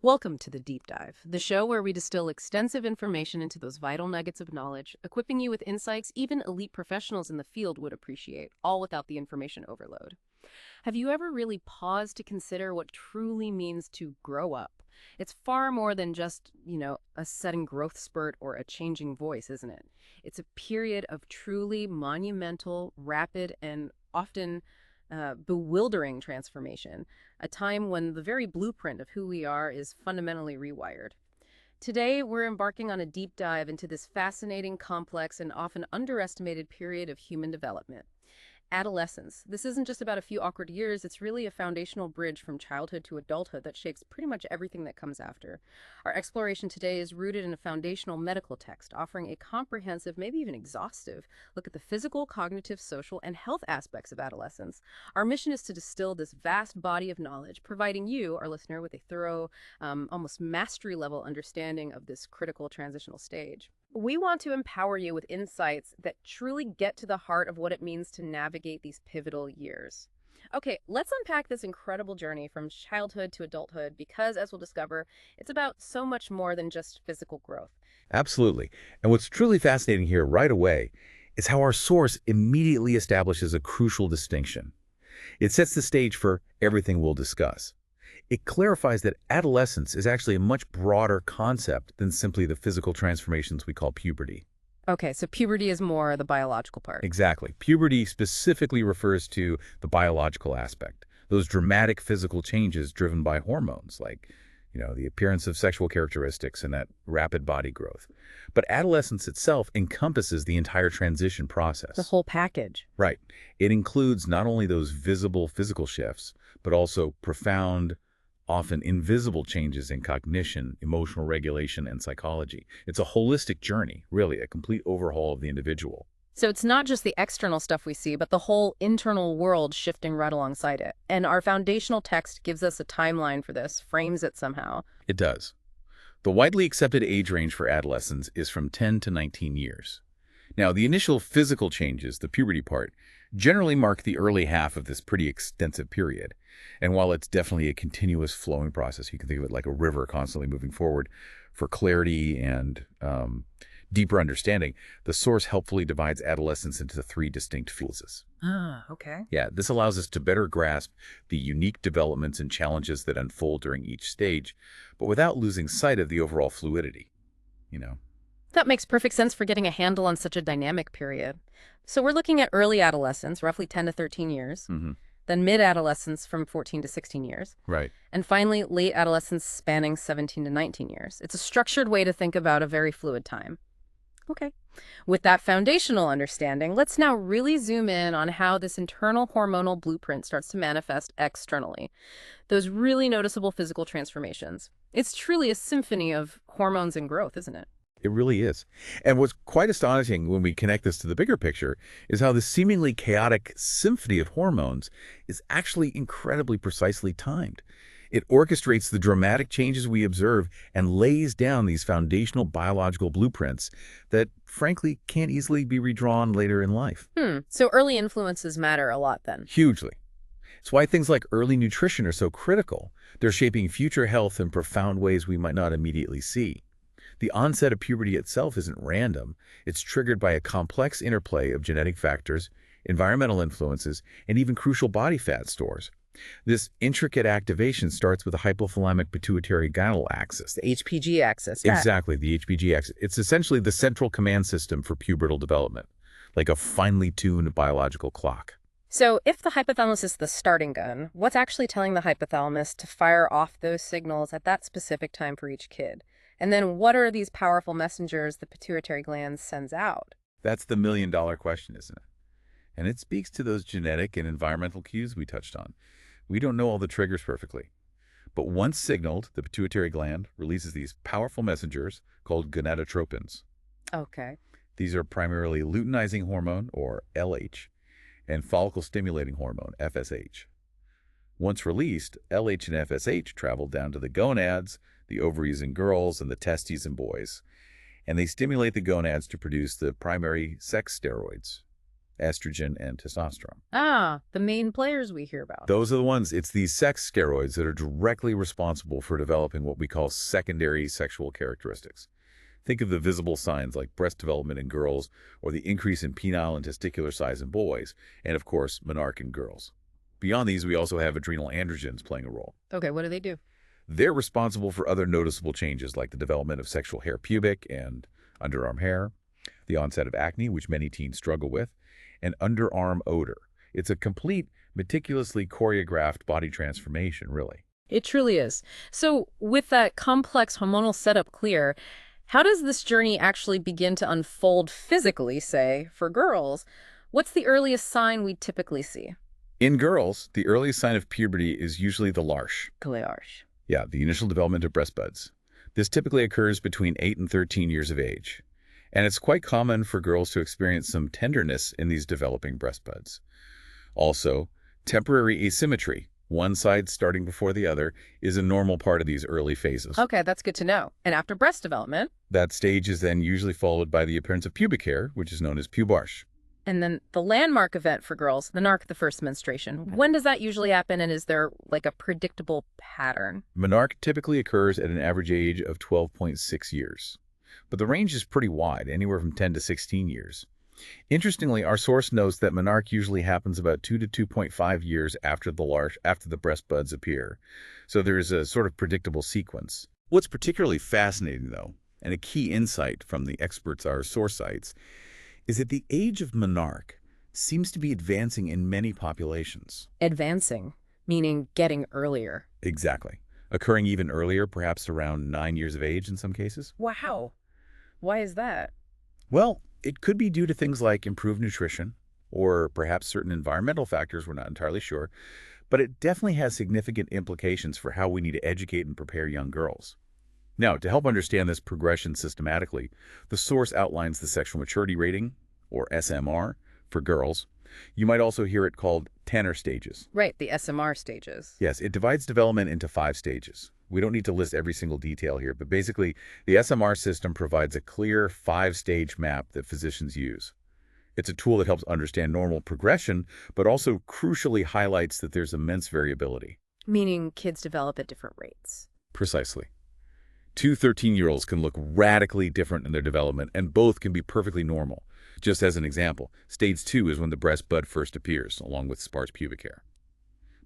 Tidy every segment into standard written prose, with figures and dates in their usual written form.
Welcome to the Deep Dive, the show where we distill extensive information into those vital nuggets of knowledge, equipping you with insights even elite professionals in the field would appreciate, all without the information overload. Have you ever really paused to consider what truly means to grow up? It's far more than just, a sudden growth spurt or a changing voice, isn't it? It's a period of truly monumental, rapid, and often bewildering transformation, a time when the very blueprint of who we are is fundamentally rewired. Today, we're embarking on a deep dive into this fascinating, complex, and often underestimated period of human development. Adolescence. This isn't just about a few awkward years, it's really a foundational bridge from childhood to adulthood that shapes pretty much everything that comes after. Our exploration today is rooted in a foundational medical text, offering a comprehensive, maybe even exhaustive, look at the physical, cognitive, social, and health aspects of adolescence. Our mission is to distill this vast body of knowledge, providing you, our listener, with a thorough, almost mastery level understanding of this critical transitional stage. We want to empower you with insights that truly get to the heart of what it means to navigate these pivotal years. Okay, let's unpack this incredible journey from childhood to adulthood because, as we'll discover, it's about so much more than just physical growth. Absolutely. And what's truly fascinating here right away is how our source immediately establishes a crucial distinction. It sets the stage for everything we'll discuss. It clarifies that adolescence is actually a much broader concept than simply the physical transformations we call puberty. Okay, so puberty is more the biological part. Exactly. Puberty specifically refers to the biological aspect, those dramatic physical changes driven by hormones like, the appearance of sexual characteristics and that rapid body growth. But adolescence itself encompasses the entire transition The process. whole package. Right. It includes not only those visible physical shifts, but also profound, often invisible changes in cognition, emotional regulation, and psychology. It's a holistic journey, really, a complete overhaul of the individual. So it's not just the external stuff we see, but the whole internal world shifting right alongside it. And our foundational text gives us a timeline for this, frames it somehow. It does. The widely accepted age range for adolescents is from 10 to 19 years. Now, the initial physical changes, the puberty part, generally mark the early half of this pretty extensive period. And while it's definitely a continuous flowing process, you can think of it like a river constantly moving forward for clarity and deeper understanding, the source helpfully divides adolescence into three distinct phases. Ah, okay. Yeah, this allows us to better grasp the unique developments and challenges that unfold during each stage, but without losing sight of the overall fluidity, you know. That makes perfect sense for getting a handle on such a dynamic period. So we're looking at early adolescence, roughly 10 to 13 years, Hmm. then mid-adolescence from 14 to 16 years, Right. and finally late adolescence spanning 17 to 19 years. It's a structured way to think about a very fluid time. Okay. With that foundational understanding, let's now really zoom in on how this internal hormonal blueprint starts to manifest externally. Those really noticeable physical transformations. It's truly a symphony of hormones and growth, isn't it? It really is. And what's quite astonishing when we connect this to the bigger picture is how the seemingly chaotic symphony of hormones is actually incredibly precisely timed. It orchestrates the dramatic changes we observe and lays down these foundational biological blueprints that, frankly, can't easily be redrawn later in life. So early influences matter a lot then. Hugely. It's why things like early nutrition are so critical. They're shaping future health in profound ways we might not immediately see. The onset of puberty itself isn't random. It's triggered by a complex interplay of genetic factors, environmental influences, and even crucial body fat stores. This intricate activation starts with the hypothalamic pituitary gonadal axis. The HPG axis. Exactly, the HPG axis. It's essentially the central command system for pubertal development, like a finely tuned biological clock. So if the hypothalamus is the starting gun, what's actually telling the hypothalamus to fire off those signals at that specific time for each kid? And then what are these powerful messengers the pituitary gland sends out? That's the million-dollar question, isn't it? And it speaks to those genetic and environmental cues we touched on. We don't know all the triggers perfectly. But once signaled, the pituitary gland releases these powerful messengers called gonadotropins. Okay. These are primarily luteinizing hormone, or LH, and follicle-stimulating hormone, FSH. Once released, LH and FSH travel down to the gonads, the ovaries in girls, and the testes in boys, and they stimulate the gonads to produce the primary sex steroids, estrogen, and testosterone. Ah, the main players we hear about. Those are the ones. It's these sex steroids that are directly responsible for developing what we call secondary sexual characteristics. Think of the visible signs like breast development in girls or the increase in penile and testicular size in boys, and of course, menarche in girls. Beyond these, we also have adrenal androgens playing a role. Okay, what do they do? They're responsible for other noticeable changes like the development of sexual hair, pubic and underarm hair, the onset of acne, which many teens struggle with, and underarm odor. It's a complete, meticulously choreographed body transformation, really. It truly is. So, with that complex hormonal setup clear, how does this journey actually begin to unfold physically, say, for girls? What's the earliest sign we typically see? In girls, the earliest sign of puberty is usually the larche. Clearge. Yeah, the initial development of breast buds. This typically occurs between 8 and 13 years of age. And it's quite common for girls to experience some tenderness in these developing breast buds. Also, temporary asymmetry, one side starting before the other, is a normal part of these early phases. Okay, that's good to know. And after breast development? That stage is then usually followed by the appearance of pubic hair, which is known as pubarche. And then the landmark event for girls, the menarche, the first menstruation. When does that usually happen, and is there like a predictable pattern? Menarche typically occurs at an average age of 12.6 years. But the range is pretty wide, anywhere from 10 to 16 years. Interestingly, our source notes that menarche usually happens about 2 to 2.5 years after the breast buds appear. So there is a sort of predictable sequence. What's particularly fascinating, though, and a key insight from the experts our source cites, is that the age of menarche seems to be advancing in many populations. Advancing, meaning getting earlier. Exactly. Occurring even earlier, perhaps around 9 years of age in some cases. Wow. Why is that? Well, it could be due to things like improved nutrition or perhaps certain environmental factors, we're not entirely sure, but it definitely has significant implications for how we need to educate and prepare young girls. Now, to help understand this progression systematically, the source outlines the sexual maturity rating, or SMR, for girls. You might also hear it called Tanner stages. Right, the SMR stages. Yes, it divides development into 5 stages. We don't need to list every single detail here, but basically, the SMR system provides a clear 5-stage map that physicians use. It's a tool that helps understand normal progression, but also crucially highlights that there's immense variability. Meaning kids develop at different rates. Precisely. 2 13-year-olds can look radically different in their development, and both can be perfectly normal. Just as an example, stage 2 is when the breast bud first appears, along with sparse pubic hair.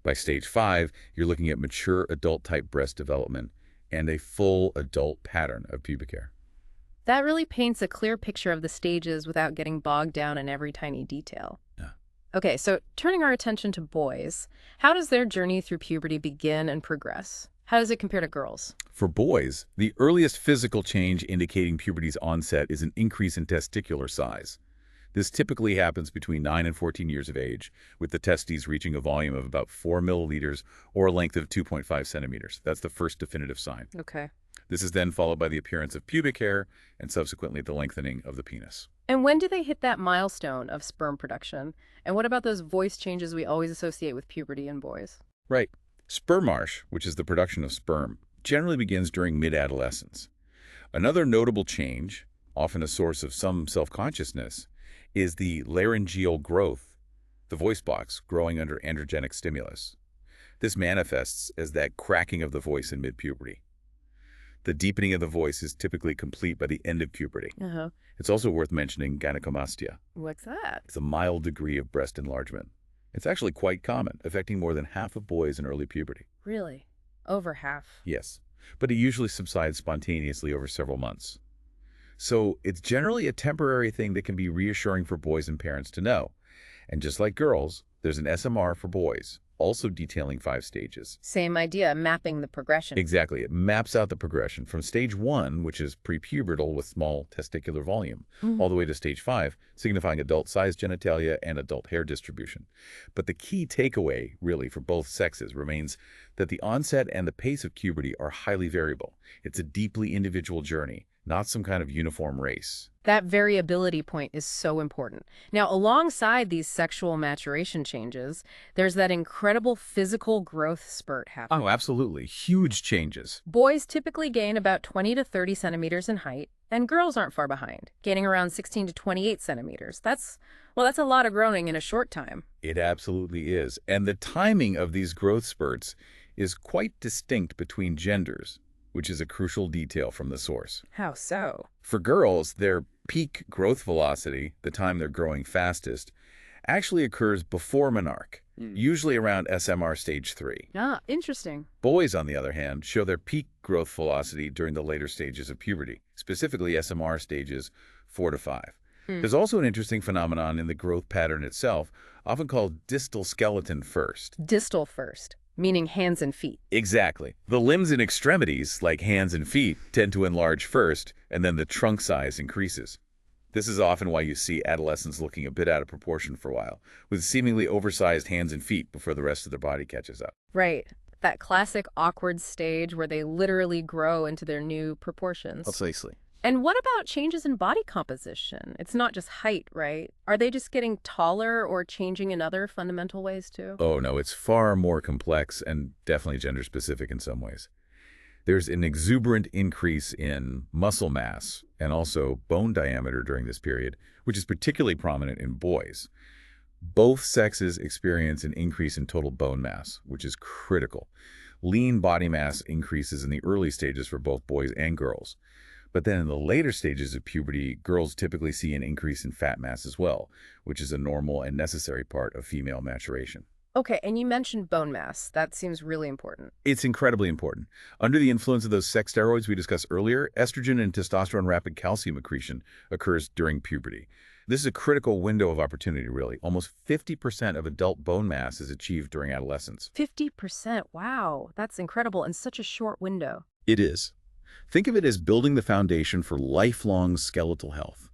By stage 5, you're looking at mature adult-type breast development and a full adult pattern of pubic hair. That really paints a clear picture of the stages without getting bogged down in every tiny detail. Yeah. Okay, so turning our attention to boys, how does their journey through puberty begin and progress? How does it compare to girls? For boys, the earliest physical change indicating puberty's onset is an increase in testicular size. This typically happens between 9 and 14 years of age, with the testes reaching a volume of about 4 milliliters or a length of 2.5 centimeters. That's the first definitive sign. Okay. This is then followed by the appearance of pubic hair and subsequently the lengthening of the penis. And when do they hit that milestone of sperm production? And what about those voice changes we always associate with puberty in boys? Right. Spermarche, which is the production of sperm, generally begins during mid-adolescence. Another notable change, often a source of some self-consciousness, is the laryngeal growth, the voice box growing under androgenic stimulus. This manifests as that cracking of the voice in mid-puberty. The deepening of the voice is typically complete by the end of puberty. Uh-huh. It's also worth mentioning gynecomastia. What's that? It's a mild degree of breast enlargement. It's actually quite common, affecting more than half of boys in early puberty. Really? Over half? Yes, but it usually subsides spontaneously over several months. So it's generally a temporary thing that can be reassuring for boys and parents to know. And just like girls, there's an SMR for boys, also detailing 5 stages. Same idea, mapping the progression. Exactly. It maps out the progression from stage 1, which is prepubertal with small testicular volume, all the way to stage 5, signifying adult-sized genitalia and adult hair distribution. But the key takeaway, really, for both sexes remains that the onset and the pace of puberty are highly variable. It's a deeply individual journey, not some kind of uniform race. That variability point is so important. Now, alongside these sexual maturation changes, there's that incredible physical growth spurt happening. Oh, absolutely. Huge changes. Boys typically gain about 20 to 30 centimeters in height, And girls aren't far behind, gaining around 16 to 28 centimeters. That's a lot of growing in a short time. It absolutely is. And the timing of these growth spurts is quite distinct between genders, which is a crucial detail from the source. How so? For girls, their peak growth velocity, the time they're growing fastest, actually occurs before menarche, usually around SMR stage 3. Ah, interesting. Boys, on the other hand, show their peak growth velocity during the later stages of puberty, specifically SMR stages 4 to 5. There's also an interesting phenomenon in the growth pattern itself, often called distal skeleton first. Distal first, meaning hands and feet. Exactly. The limbs and extremities, like hands and feet, tend to enlarge first, and then the trunk size increases. This is often why you see adolescents looking a bit out of proportion for a while, with seemingly oversized hands and feet before the rest of their body catches up. Right. That classic awkward stage where they literally grow into their new proportions. Precisely. And what about changes in body composition? It's not just height, right? Are they just getting taller or changing in other fundamental ways too? Oh, no, it's far more complex and definitely gender-specific in some ways. There's an exuberant increase in muscle mass and also bone diameter during this period, which is particularly prominent in boys. Both sexes experience an increase in total bone mass, which is critical. Lean body mass increases in the early stages for both boys and girls. But then in the later stages of puberty, girls typically see an increase in fat mass as well, which is a normal and necessary part of female maturation. Okay, and you mentioned bone mass. That seems really important. It's incredibly important. Under the influence of those sex steroids we discussed earlier, estrogen and testosterone rapid calcium accretion occurs during puberty. This is a critical window of opportunity, really. Almost 50% of adult bone mass is achieved during adolescence. 50%. Wow, that's incredible in such a short window. It is. Think of it as building the foundation for lifelong skeletal health.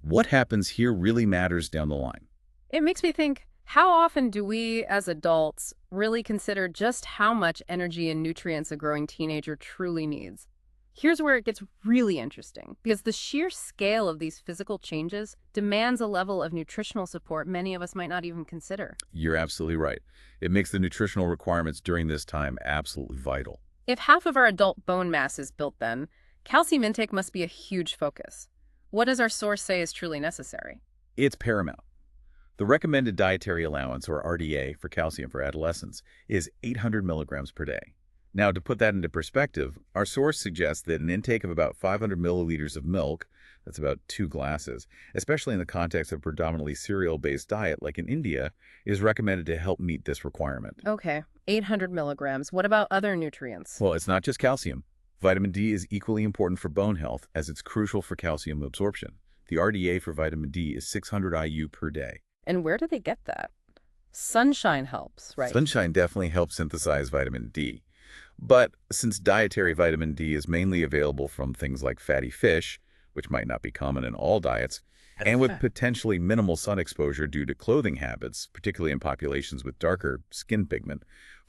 What happens here really matters down the line. It makes me think, how often do we, as adults, really consider just how much energy and nutrients a growing teenager truly needs? Here's where it gets really interesting, because the sheer scale of these physical changes demands a level of nutritional support many of us might not even consider. You're absolutely right. It makes the nutritional requirements during this time absolutely vital. If half of our adult bone mass is built then, calcium intake must be a huge focus. What does our source say is truly necessary? It's paramount. The recommended dietary allowance, or RDA, for calcium for adolescents is 800 milligrams per day. Now, to put that into perspective, our source suggests that an intake of about 500 milliliters of milk, that's about 2 glasses, especially in the context of a predominantly cereal-based diet like in India, is recommended to help meet this requirement. Okay, 800 milligrams. What about other nutrients? Well, it's not just calcium. Vitamin D is equally important for bone health as it's crucial for calcium absorption. The RDA for vitamin D is 600 IU per day. And where do they get that? Sunshine helps, right? Sunshine definitely helps synthesize vitamin D. But since dietary vitamin D is mainly available from things like fatty fish, which might not be common in all diets, and with potentially minimal sun exposure due to clothing habits, particularly in populations with darker skin pigment,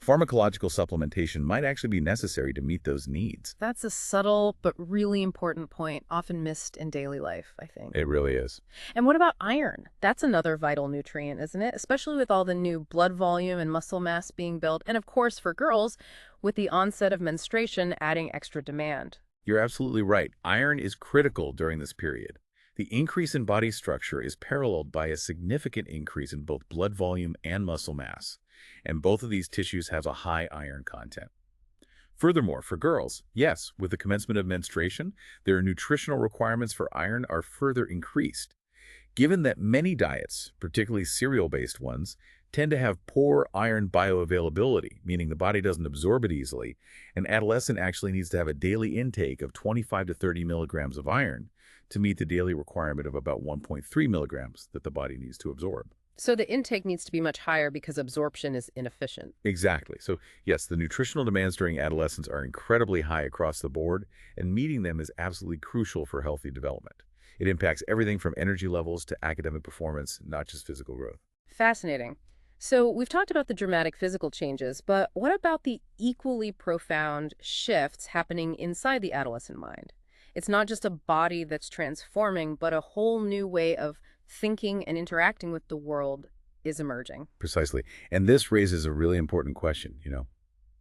pharmacological supplementation might actually be necessary to meet those needs. That's a subtle but really important point, often missed in daily life, I think. It really is. And what about iron? That's another vital nutrient, isn't it? Especially with all the new blood volume and muscle mass being built. And of course, for girls, with the onset of menstruation adding extra demand. You're absolutely right. Iron is critical during this period. The increase in body structure is paralleled by a significant increase in both blood volume and muscle mass, and both of these tissues have a high iron content. Furthermore, for girls, yes, with the commencement of menstruation, their nutritional requirements for iron are further increased. Given that many diets, particularly cereal-based ones, tend to have poor iron bioavailability, meaning the body doesn't absorb it easily, an adolescent actually needs to have a daily intake of 25 to 30 milligrams of iron to meet the daily requirement of about 1.3 milligrams that the body needs to absorb. So the intake needs to be much higher because absorption is inefficient. Exactly. So yes, the nutritional demands during adolescence are incredibly high across the board, and meeting them is absolutely crucial for healthy development. It impacts everything from energy levels to academic performance, not just physical growth. Fascinating. So we've talked about the dramatic physical changes, but what about the equally profound shifts happening inside the adolescent mind? It's not just a body that's transforming, but a whole new way of thinking and interacting with the world is emerging. Precisely. And this raises a really important question,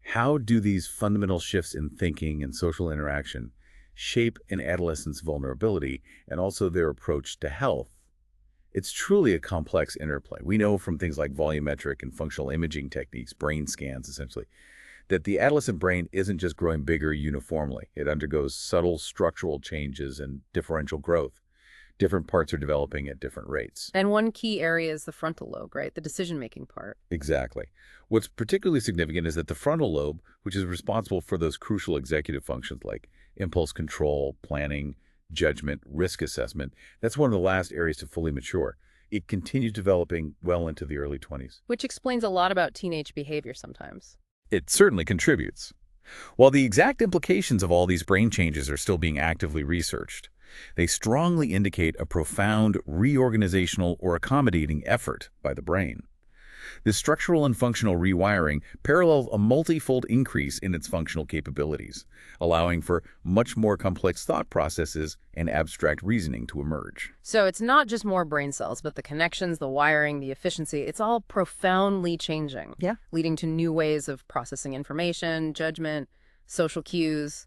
How do these fundamental shifts in thinking and social interaction shape an adolescent's vulnerability and also their approach to health. It's truly a complex interplay. We know from things like volumetric and functional imaging techniques, brain scans essentially, that the adolescent brain isn't just growing bigger uniformly. It undergoes subtle structural changes and differential growth. Different parts are developing at different rates. And one key area is the frontal lobe, right? The decision-making part. Exactly. What's particularly significant is that the frontal lobe, which is responsible for those crucial executive functions like impulse control, planning, judgment, risk assessment, that's one of the last areas to fully mature. It continues developing well into the early 20s. Which explains a lot about teenage behavior sometimes. It certainly contributes. While the exact implications of all these brain changes are still being actively researched, they strongly indicate a profound reorganizational or accommodating effort by the brain. This structural and functional rewiring parallels a multifold increase in its functional capabilities, allowing for much more complex thought processes and abstract reasoning to emerge. So it's not just more brain cells, but the connections, the wiring, the efficiency, it's all profoundly changing. Yeah. Leading to new ways of processing information, judgment, social cues,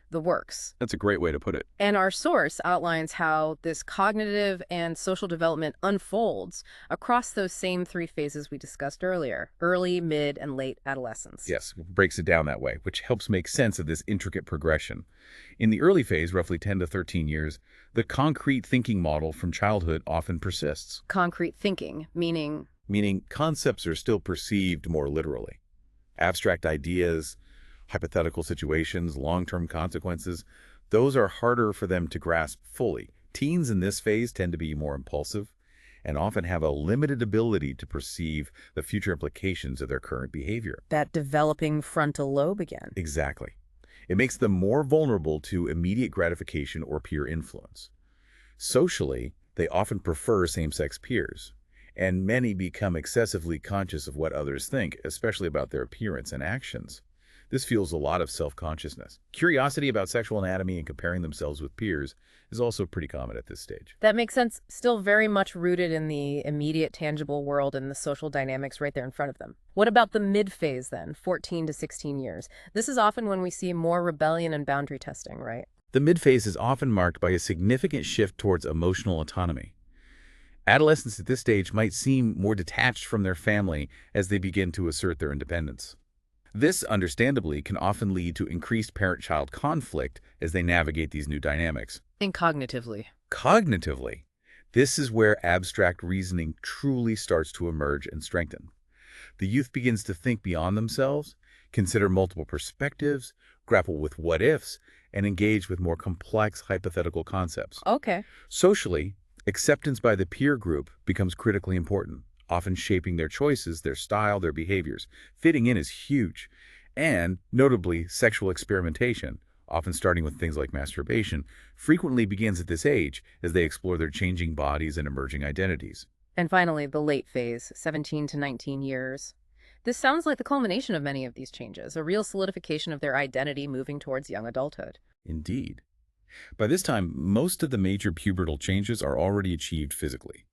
the works. That's a great way to put it. And our source outlines how this cognitive and social development unfolds across those same three phases we discussed earlier, early, mid, and late adolescence. Yes, breaks it down that way, which helps make sense of this intricate progression. In the early phase, roughly 10 to 13 years, the concrete thinking model from childhood often persists. Concrete thinking, meaning? Meaning concepts are still perceived more literally. Abstract ideas, hypothetical situations, long-term consequences, those are harder for them to grasp fully. Teens in this phase tend to be more impulsive and often have a limited ability to perceive the future implications of their current behavior. That developing frontal lobe again. Exactly. It makes them more vulnerable to immediate gratification or peer influence. Socially, they often prefer same-sex peers, and many become excessively conscious of what others think, especially about their appearance and actions. This fuels a lot of self-consciousness. Curiosity about sexual anatomy and comparing themselves with peers is also pretty common at this stage. That makes sense. Still very much rooted in the immediate tangible world and the social dynamics right there in front of them. What about the mid-phase then, 14 to 16 years? This is often when we see more rebellion and boundary testing, right? The mid-phase is often marked by a significant shift towards emotional autonomy. Adolescents at this stage might seem more detached from their family as they begin to assert their independence. This, understandably, can often lead to increased parent-child conflict as they navigate these new dynamics. And cognitively. Cognitively, this is where abstract reasoning truly starts to emerge and strengthen. The youth begins to think beyond themselves, consider multiple perspectives, grapple with what-ifs, and engage with more complex hypothetical concepts. Okay. Socially, acceptance by the peer group becomes critically important, often shaping their choices, their style, their behaviors. Fitting in is huge. And, notably, sexual experimentation, often starting with things like masturbation, frequently begins at this age as they explore their changing bodies and emerging identities. And finally, the late phase, 17 to 19 years. This sounds like the culmination of many of these changes, a real solidification of their identity moving towards young adulthood. Indeed. By this time, most of the major pubertal changes are already achieved physically.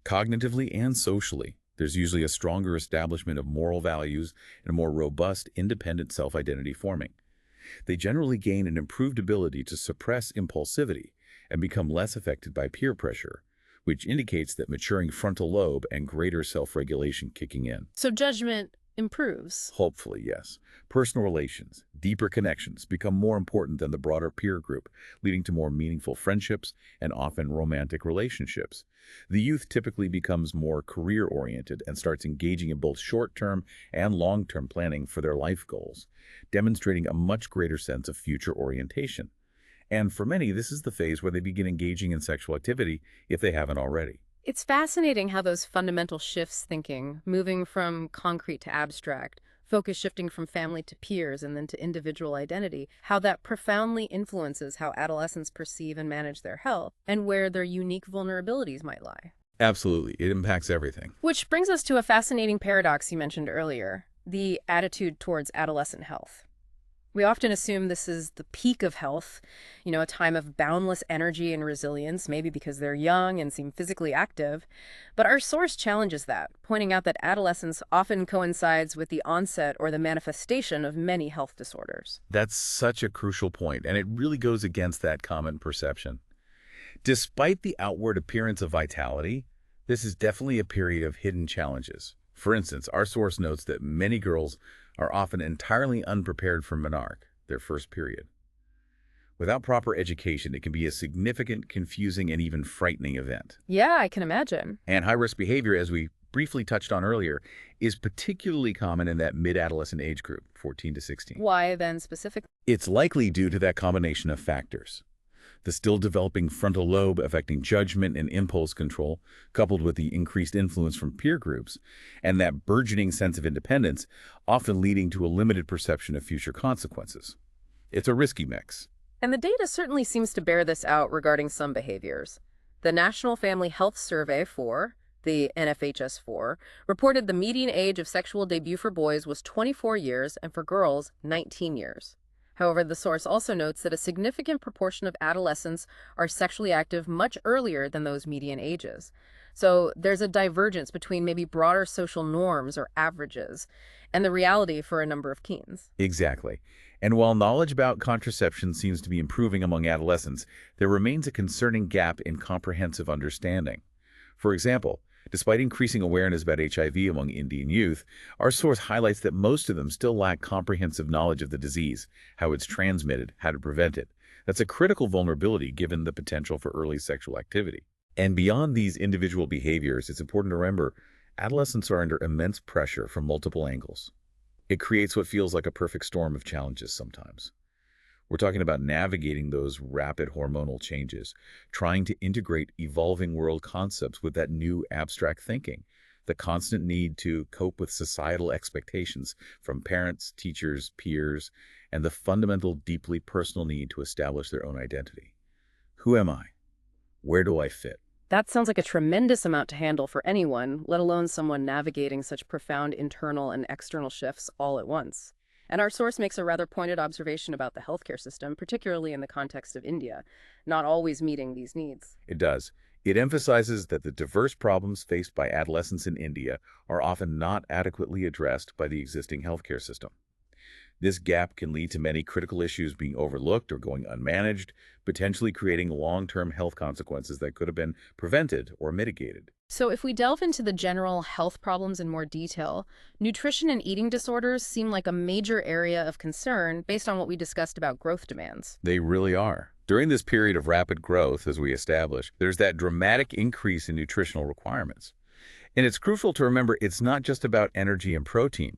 Cognitively and socially, there's usually a stronger establishment of moral values and a more robust, independent self-identity forming. They generally gain an improved ability to suppress impulsivity and become less affected by peer pressure, which indicates that maturing frontal lobe and greater self-regulation kicking in. So judgment improves. Hopefully, yes. Personal relations, deeper connections become more important than the broader peer group, leading to more meaningful friendships and often romantic relationships. The youth typically becomes more career-oriented and starts engaging in both short-term and long-term planning for their life goals, demonstrating a much greater sense of future orientation. And for many, this is the phase where they begin engaging in sexual activity if they haven't already. It's fascinating how those fundamental shifts thinking, moving from concrete to abstract, focus shifting from family to peers and then to individual identity, how that profoundly influences how adolescents perceive and manage their health and where their unique vulnerabilities might lie. Absolutely. It impacts everything. Which brings us to a fascinating paradox you mentioned earlier, the attitude towards adolescent health. We often assume this is the peak of health, a time of boundless energy and resilience, maybe because they're young and seem physically active. But our source challenges that, pointing out that adolescence often coincides with the onset or the manifestation of many health disorders. That's such a crucial point, and it really goes against that common perception. Despite the outward appearance of vitality, this is definitely a period of hidden challenges. For instance, our source notes that many girls are often entirely unprepared for menarche, their first period. Without proper education, it can be a significant, confusing, and even frightening event. Yeah, I can imagine. And high-risk behavior, as we briefly touched on earlier, is particularly common in that mid-adolescent age group, 14 to 16. Why then specifically? It's likely due to that combination of factors. The still developing frontal lobe affecting judgment and impulse control, coupled with the increased influence from peer groups, and that burgeoning sense of independence, often leading to a limited perception of future consequences. It's a risky mix. And the data certainly seems to bear this out regarding some behaviors. The National Family Health Survey the NFHS-4, reported the median age of sexual debut for boys was 24 years and for girls, 19 years. However, the source also notes that a significant proportion of adolescents are sexually active much earlier than those median ages. So there's a divergence between maybe broader social norms or averages and the reality for a number of teens. Exactly. And while knowledge about contraception seems to be improving among adolescents, there remains a concerning gap in comprehensive understanding. For example, despite increasing awareness about HIV among Indian youth, our source highlights that most of them still lack comprehensive knowledge of the disease, how it's transmitted, how to prevent it. That's a critical vulnerability given the potential for early sexual activity. And beyond these individual behaviors, it's important to remember adolescents are under immense pressure from multiple angles. It creates what feels like a perfect storm of challenges sometimes. We're talking about navigating those rapid hormonal changes, trying to integrate evolving world concepts with that new abstract thinking, the constant need to cope with societal expectations from parents, teachers, peers, and the fundamental, deeply personal need to establish their own identity. Who am I? Where do I fit? That sounds like a tremendous amount to handle for anyone, let alone someone navigating such profound internal and external shifts all at once. And our source makes a rather pointed observation about the healthcare system, particularly in the context of India, not always meeting these needs. It does. It emphasizes that the diverse problems faced by adolescents in India are often not adequately addressed by the existing healthcare system. This gap can lead to many critical issues being overlooked or going unmanaged, potentially creating long-term health consequences that could have been prevented or mitigated. So if we delve into the general health problems in more detail, nutrition and eating disorders seem like a major area of concern based on what we discussed about growth demands. They really are. During this period of rapid growth, as we established, there's that dramatic increase in nutritional requirements. And it's crucial to remember it's not just about energy and protein.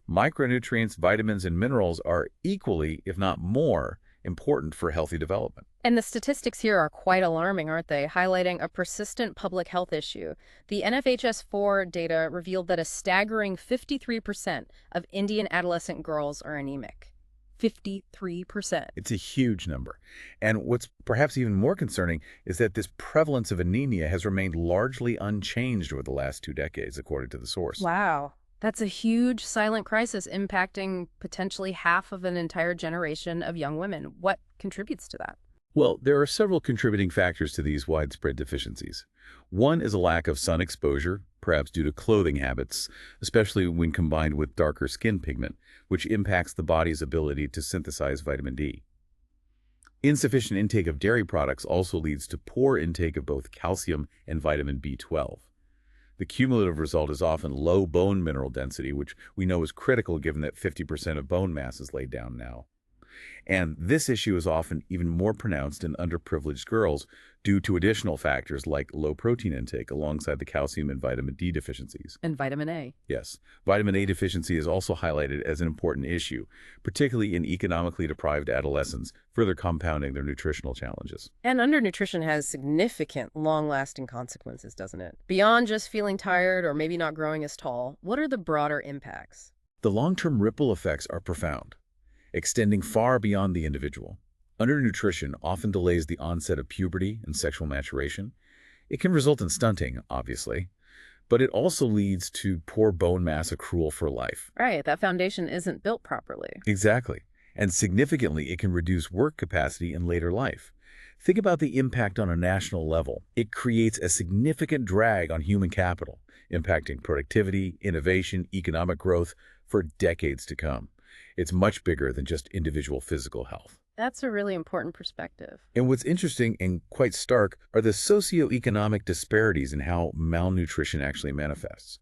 Micronutrients, vitamins, and minerals are equally, if not more, important for healthy development. And the statistics here are quite alarming, aren't they? Highlighting a persistent public health issue. The NFHS-4 data revealed that a staggering 53% of Indian adolescent girls are anemic. 53%. It's a huge number. And what's perhaps even more concerning is that this prevalence of anemia has remained largely unchanged over the last 2 decades, according to the source. Wow. That's a huge silent crisis impacting potentially half of an entire generation of young women. What contributes to that? Well, there are several contributing factors to these widespread deficiencies. One is a lack of sun exposure, perhaps due to clothing habits, especially when combined with darker skin pigment, which impacts the body's ability to synthesize vitamin D. Insufficient intake of dairy products also leads to poor intake of both calcium and vitamin B12. The cumulative result is often low bone mineral density, which we know is critical given that 50% of bone mass is laid down now. And this issue is often even more pronounced in underprivileged girls due to additional factors like low protein intake alongside the calcium and vitamin D deficiencies. And vitamin A. Yes, vitamin A deficiency is also highlighted as an important issue, particularly in economically deprived adolescents, further compounding their nutritional challenges. And undernutrition has significant, long-lasting consequences, doesn't it? Beyond just feeling tired or maybe not growing as tall, what are the broader impacts? The long-term ripple effects are profound, extending far beyond the individual. Undernutrition often delays the onset of puberty and sexual maturation. It can result in stunting, obviously, but it also leads to poor bone mass accrual for life. Right, that foundation isn't built properly. Exactly. And significantly, it can reduce work capacity in later life. Think about the impact on a national level. It creates a significant drag on human capital, impacting productivity, innovation, economic growth for decades to come. It's much bigger than just individual physical health. That's a really important perspective. And what's interesting and quite stark are the socioeconomic disparities in how malnutrition actually manifests.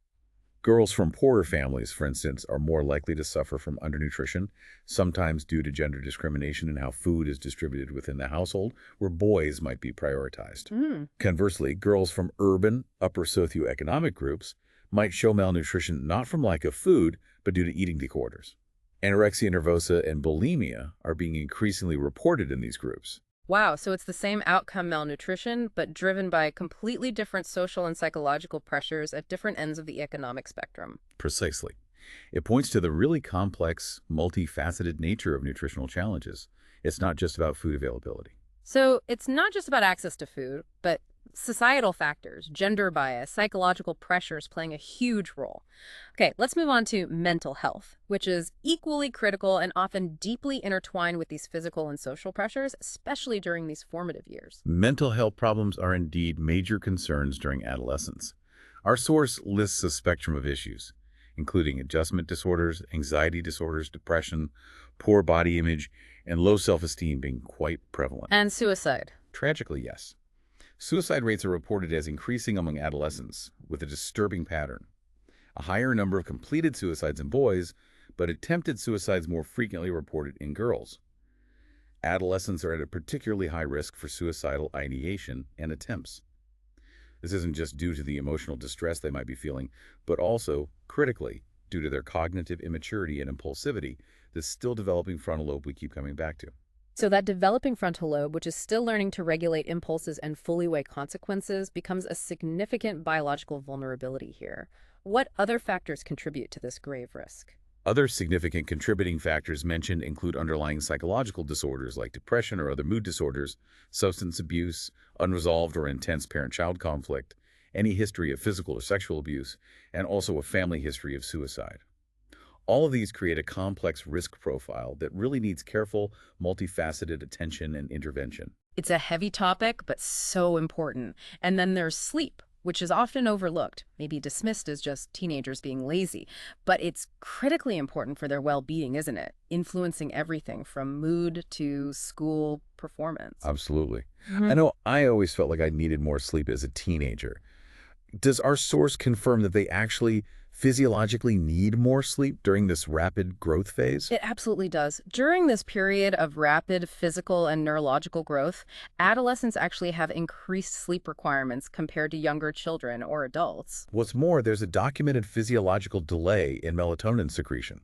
Girls from poorer families, for instance, are more likely to suffer from undernutrition, sometimes due to gender discrimination in how food is distributed within the household, where boys might be prioritized. Conversely, girls from urban, upper socioeconomic groups might show malnutrition not from lack of food, but due to eating disorders. Anorexia nervosa and bulimia are being increasingly reported in these groups. Wow, so it's the same outcome, malnutrition, but driven by completely different social and psychological pressures at different ends of the economic spectrum. Precisely. It points to the really complex, multifaceted nature of nutritional challenges. It's not just about food availability. So it's not just about access to food, but societal factors, gender bias, psychological pressures playing a huge role. Okay, let's move on to mental health, which is equally critical and often deeply intertwined with these physical and social pressures, especially during these formative years. Mental health problems are indeed major concerns during adolescence. Our source lists a spectrum of issues, including adjustment disorders, anxiety disorders, depression, poor body image, and low self-esteem being quite prevalent. And suicide. Tragically, yes. Suicide rates are reported as increasing among adolescents, with a disturbing pattern. A higher number of completed suicides in boys, but attempted suicides more frequently reported in girls. Adolescents are at a particularly high risk for suicidal ideation and attempts. This isn't just due to the emotional distress they might be feeling, but also, critically, due to their cognitive immaturity and impulsivity, the still developing frontal lobe we keep coming back to. So that developing frontal lobe, which is still learning to regulate impulses and fully weigh consequences, becomes a significant biological vulnerability here. What other factors contribute to this grave risk? Other significant contributing factors mentioned include underlying psychological disorders like depression or other mood disorders, substance abuse, unresolved or intense parent-child conflict, any history of physical or sexual abuse, and also a family history of suicide. All of these create a complex risk profile that really needs careful, multifaceted attention and intervention. It's a heavy topic, but so important. And then there's sleep, which is often overlooked, maybe dismissed as just teenagers being lazy. But it's critically important for their well-being, isn't it? Influencing everything from mood to school performance. Absolutely. I know I always felt like I needed more sleep as a teenager. Does our source confirm that they actually physiologically need more sleep during this rapid growth phase? It absolutely does. During this period of rapid physical and neurological growth, adolescents actually have increased sleep requirements compared to younger children or adults. What's more, there's a documented physiological delay in melatonin secretion.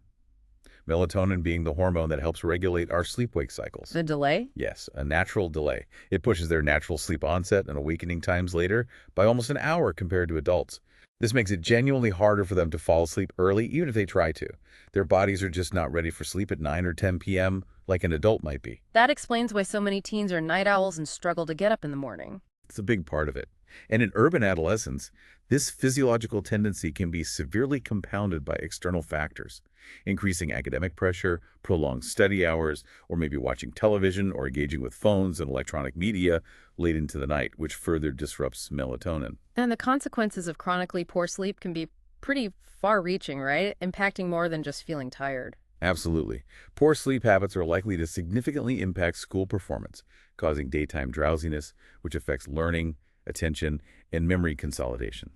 Melatonin being the hormone that helps regulate our sleep-wake cycles. The delay? Yes, a natural delay. It pushes their natural sleep onset and awakening times later by almost an hour compared to adults. This makes it genuinely harder for them to fall asleep early, even if they try to. Their bodies are just not ready for sleep at 9 or 10 p.m. like an adult might be. That explains why so many teens are night owls and struggle to get up in the morning. It's a big part of it. And in urban adolescence, this physiological tendency can be severely compounded by external factors, increasing academic pressure, prolonged study hours, or maybe watching television or engaging with phones and electronic media late into the night, which further disrupts melatonin. And the consequences of chronically poor sleep can be pretty far-reaching, right? Impacting more than just feeling tired. Absolutely. Poor sleep habits are likely to significantly impact school performance, causing daytime drowsiness, which affects learning, attention, and memory consolidation.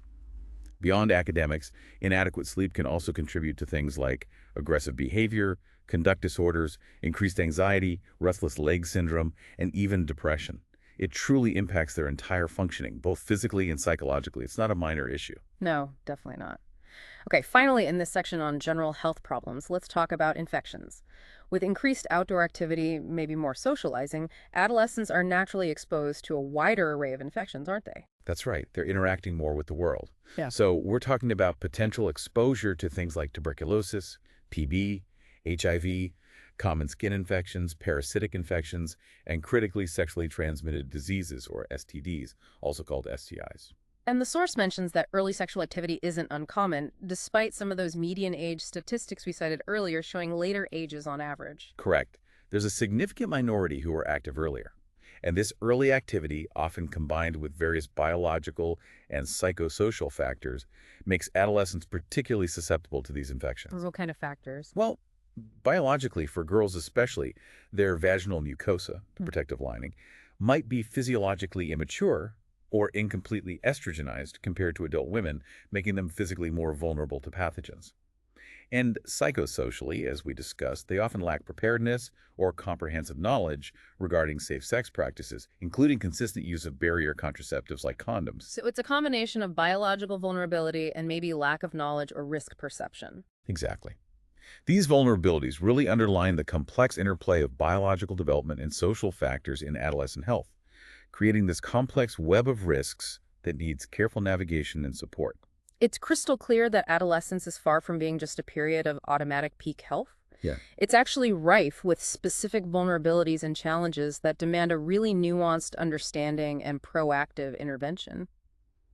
Beyond academics, inadequate sleep can also contribute to things like aggressive behavior, conduct disorders, increased anxiety, restless leg syndrome, and even depression. It truly impacts their entire functioning, both physically and psychologically. It's not a minor issue. No, definitely not. Okay, finally, in this section on general health problems, let's talk about infections. With increased outdoor activity, maybe more socializing, adolescents are naturally exposed to a wider array of infections, aren't they? That's right. They're interacting more with the world. Yeah. So we're talking about potential exposure to things like tuberculosis, TB, HIV, common skin infections, parasitic infections, and critically sexually transmitted diseases, or STDs, also called STIs. And the source mentions that early sexual activity isn't uncommon, despite some of those median age statistics we cited earlier showing later ages on average. Correct. there's a significant minority who are active earlier. And this early activity, often combined with various biological and psychosocial factors, makes adolescents particularly susceptible to these infections. What kind of factors? Well, biologically, for girls especially, their vaginal mucosa, the protective lining, might be physiologically immature or incompletely estrogenized compared to adult women, making them physically more vulnerable to pathogens. And psychosocially, as we discussed, they often lack preparedness or comprehensive knowledge regarding safe sex practices, including consistent use of barrier contraceptives like condoms. So it's a combination of biological vulnerability and maybe lack of knowledge or risk perception. Exactly. These vulnerabilities really underline the complex interplay of biological development and social factors in adolescent health, creating this complex web of risks that needs careful navigation and support. It's crystal clear that adolescence is far from being just a period of automatic peak health. Yeah. It's actually rife with specific vulnerabilities and challenges that demand a really nuanced understanding and proactive intervention.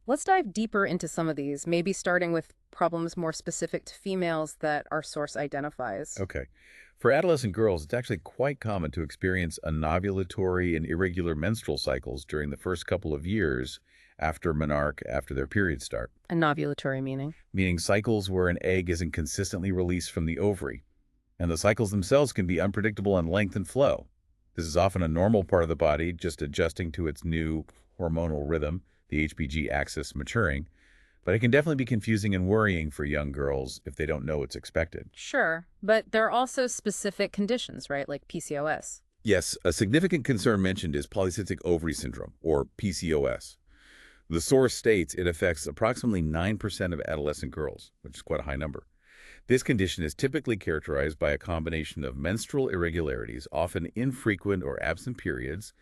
Let's dive deeper into some of these, maybe starting with problems more specific to females that our source identifies. Okay. For adolescent girls, it's actually quite common to experience anovulatory and irregular menstrual cycles during the first couple of years after menarche, after their periods start. Anovulatory meaning? Meaning cycles where an egg isn't consistently released from the ovary. And the cycles themselves can be unpredictable in length and flow. This is often a normal part of the body just adjusting to its new hormonal rhythm, the HPG axis maturing, but it can definitely be confusing and worrying for young girls if they don't know what's expected. Sure, but there are also specific conditions, right, like PCOS. Yes, a significant concern mentioned is polycystic ovary syndrome, or PCOS. The source states it affects approximately 9% of adolescent girls, which is quite a high number. This condition is typically characterized by a combination of menstrual irregularities, often infrequent or absent periods,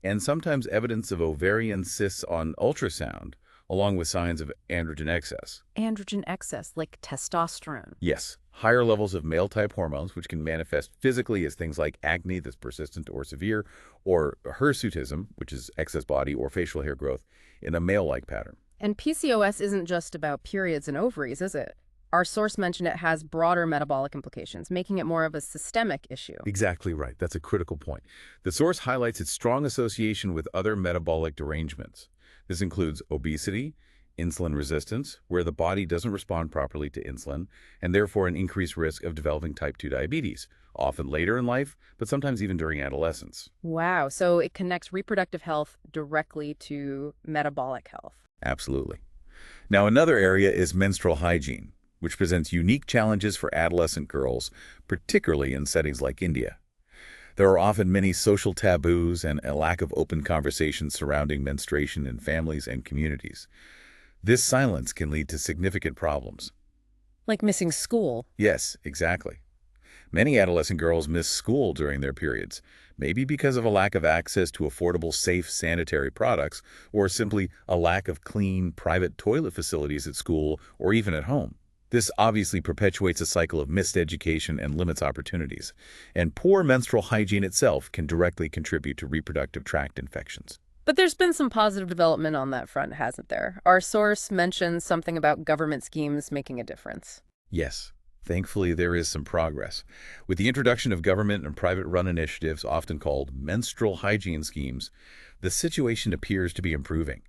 and sometimes evidence of ovarian cysts on ultrasound, along with signs of androgen excess. Androgen excess, like testosterone. Yes, higher levels of male-type hormones, which can manifest physically as things like acne that's persistent or severe, or hirsutism, which is excess body or facial hair growth, in a male-like pattern. And PCOS isn't just about periods and ovaries, is it? Our source mentioned it has broader metabolic implications, making it more of a systemic issue. Exactly right. That's a critical point. The source highlights its strong association with other metabolic derangements. This includes obesity, insulin resistance, where the body doesn't respond properly to insulin, and therefore an increased risk of developing type 2 diabetes, often later in life, but sometimes even during adolescence. Wow, so it connects reproductive health directly to metabolic health. Absolutely. Now, another area is menstrual hygiene, which presents unique challenges for adolescent girls, particularly in settings like India. There are often many social taboos and a lack of open conversations surrounding menstruation in families and communities. This silence can lead to significant problems. Like missing school. Yes, exactly. Many adolescent girls miss school during their periods, maybe because of a lack of access to affordable, safe, sanitary products, or simply a lack of clean, private toilet facilities at school or even at home. This obviously perpetuates a cycle of missed education and limits opportunities, and poor menstrual hygiene itself can directly contribute to reproductive tract infections. But there's been some positive development on that front, hasn't there? Our source mentions something about government schemes making a difference. Yes, thankfully there is some progress. With the introduction of government and private-run initiatives, often called menstrual hygiene schemes, the situation appears to be improving.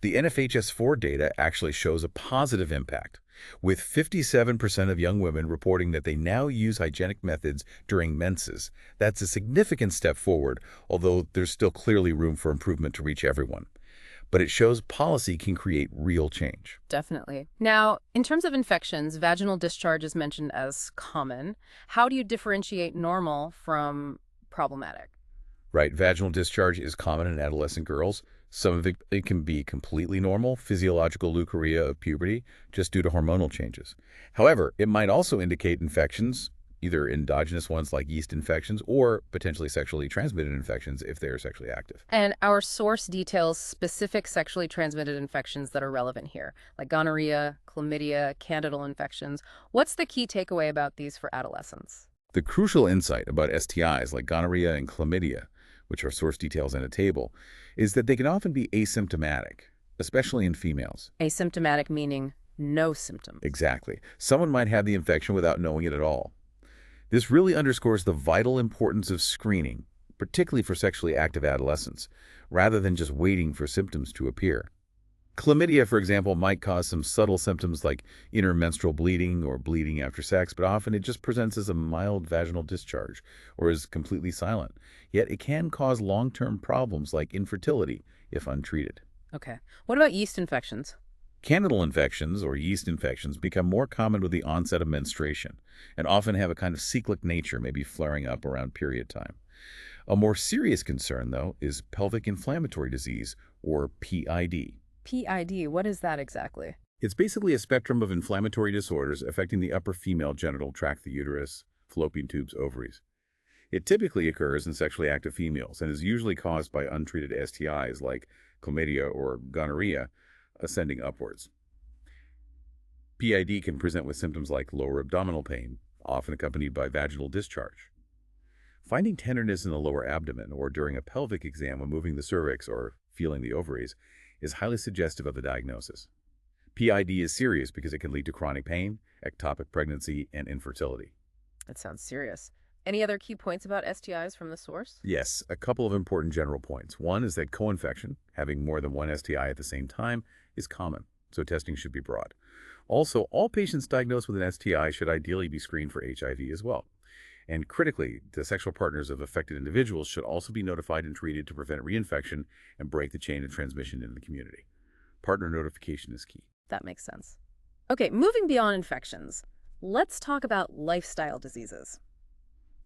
The NFHS4 data actually shows a positive impact, with 57% of young women reporting that they now use hygienic methods during menses. That's a significant step forward, although there's still clearly room for improvement to reach everyone. But it shows policy can create real change. Definitely. Now, in terms of infections, vaginal discharge is mentioned as common. How do you differentiate normal from problematic? Right, vaginal discharge is common in adolescent girls. Some of it can be completely normal, physiological leukorrhea of puberty, just due to hormonal changes. However, it might also indicate infections, either endogenous ones like yeast infections or potentially sexually transmitted infections if they are sexually active. And our source details specific sexually transmitted infections that are relevant here, like gonorrhea, chlamydia, candidal infections. What's the key takeaway about these for adolescents? The crucial insight about STIs like gonorrhea and chlamydia, which are source details in a table, is that they can often be asymptomatic, especially in females. Asymptomatic meaning no symptoms. Exactly. Someone might have the infection without knowing it at all. This really underscores the vital importance of screening, particularly for sexually active adolescents, rather than just waiting for symptoms to appear. Chlamydia, for example, might cause some subtle symptoms like intermenstrual bleeding or bleeding after sex, but often it just presents as a mild vaginal discharge or is completely silent. Yet it can cause long-term problems like infertility if untreated. Okay. What about yeast infections? Candidal infections or yeast infections become more common with the onset of menstruation and often have a kind of cyclic nature, maybe flaring up around period time. A more serious concern, though, is pelvic inflammatory disease, or PID. PID, what is that exactly? It's basically a spectrum of inflammatory disorders affecting the upper female genital tract, the uterus, fallopian tubes, ovaries. It typically occurs in sexually active females and is usually caused by untreated STIs like chlamydia or gonorrhea, ascending upwards. PID can present with symptoms like lower abdominal pain, often accompanied by vaginal discharge. Finding tenderness in the lower abdomen or during a pelvic exam when moving the cervix or feeling the ovaries is highly suggestive of the diagnosis. PID is serious because it can lead to chronic pain, ectopic pregnancy, and infertility. That sounds serious. Any other key points about STIs from the source? Yes, a couple of important general points. One is that co-infection, having more than one STI at the same time, is common, so testing should be broad. Also, all patients diagnosed with an STI should ideally be screened for HIV as well. And critically, the sexual partners of affected individuals should also be notified and treated to prevent reinfection and break the chain of transmission into the community. Partner notification is key. That makes sense. Okay, moving beyond infections, let's talk about lifestyle diseases.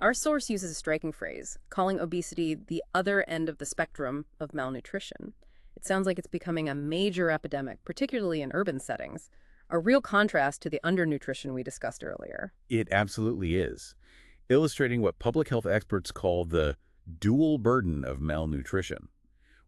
Our source uses a striking phrase, calling obesity the other end of the spectrum of malnutrition. It sounds like it's becoming a major epidemic, particularly in urban settings, a real contrast to the undernutrition we discussed earlier. It absolutely is, illustrating what public health experts call the dual burden of malnutrition,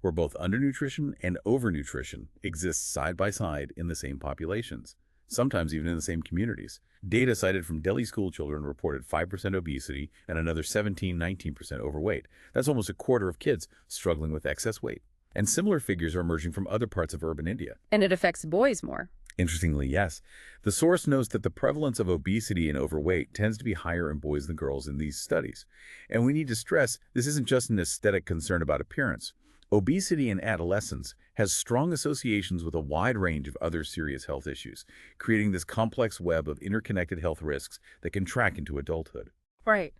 where both undernutrition and overnutrition exist side by side in the same populations, sometimes even in the same communities. Data cited from Delhi school children reported 5% obesity and another 19% overweight. That's almost a quarter of kids struggling with excess weight. And similar figures are emerging from other parts of urban India. And it affects boys more. Interestingly, yes. The source notes that the prevalence of obesity and overweight tends to be higher in boys than girls in these studies. And we need to stress this isn't just an aesthetic concern about appearance. Obesity in adolescence has strong associations with a wide range of other serious health issues, creating this complex web of interconnected health risks that can track into adulthood. Right.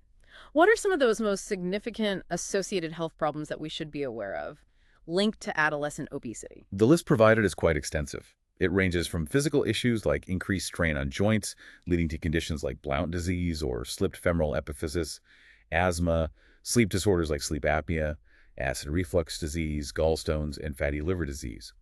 What are some of those most significant associated health problems that we should be aware of linked to adolescent obesity? The list provided is quite extensive. It ranges from physical issues like increased strain on joints, leading to conditions like Blount disease or slipped femoral epiphysis, asthma, sleep disorders like sleep apnea, acid reflux disease, gallstones, and fatty liver disease.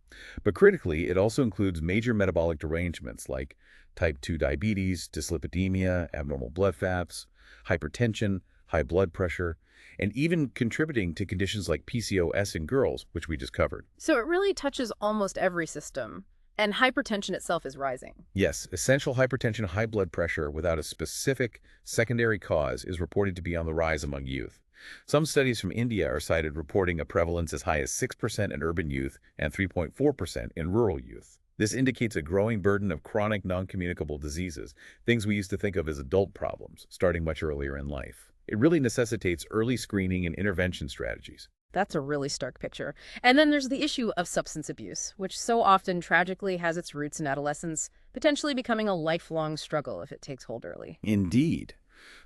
But critically, it also includes major metabolic derangements like type 2 diabetes, dyslipidemia, abnormal blood fats, hypertension, high blood pressure, and even contributing to conditions like PCOS in girls, which we just covered. So it really touches almost every system. And hypertension itself is rising. Yes, essential hypertension, high blood pressure without a specific secondary cause is reported to be on the rise among youth. Some studies from India are cited reporting a prevalence as high as 6% in urban youth and 3.4% in rural youth. This indicates a growing burden of chronic non-communicable diseases, things we used to think of as adult problems, starting much earlier in life. It really necessitates early screening and intervention strategies. That's a really stark picture. And then there's the issue of substance abuse, which so often tragically has its roots in adolescence, potentially becoming a lifelong struggle if it takes hold early. Indeed.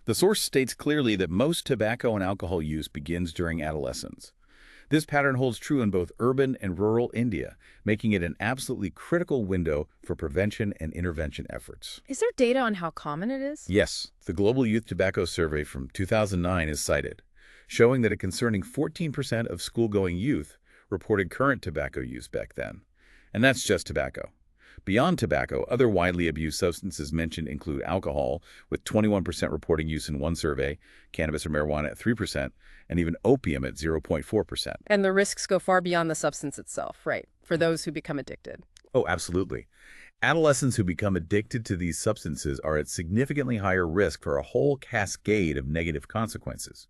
The source states clearly that most tobacco and alcohol use begins during adolescence. This pattern holds true in both urban and rural India, making it an absolutely critical window for prevention and intervention efforts. Is there data on how common it is? Yes, the Global Youth Tobacco Survey from 2009 is cited, showing that a concerning 14% of school-going youth reported current tobacco use back then. And that's just tobacco. Beyond tobacco, other widely abused substances mentioned include alcohol, with 21% reporting use in one survey, cannabis or marijuana at 3%, and even opium at 0.4%. And the risks go far beyond the substance itself, right, for those who become addicted. Oh, absolutely. Adolescents who become addicted to these substances are at significantly higher risk for a whole cascade of negative consequences.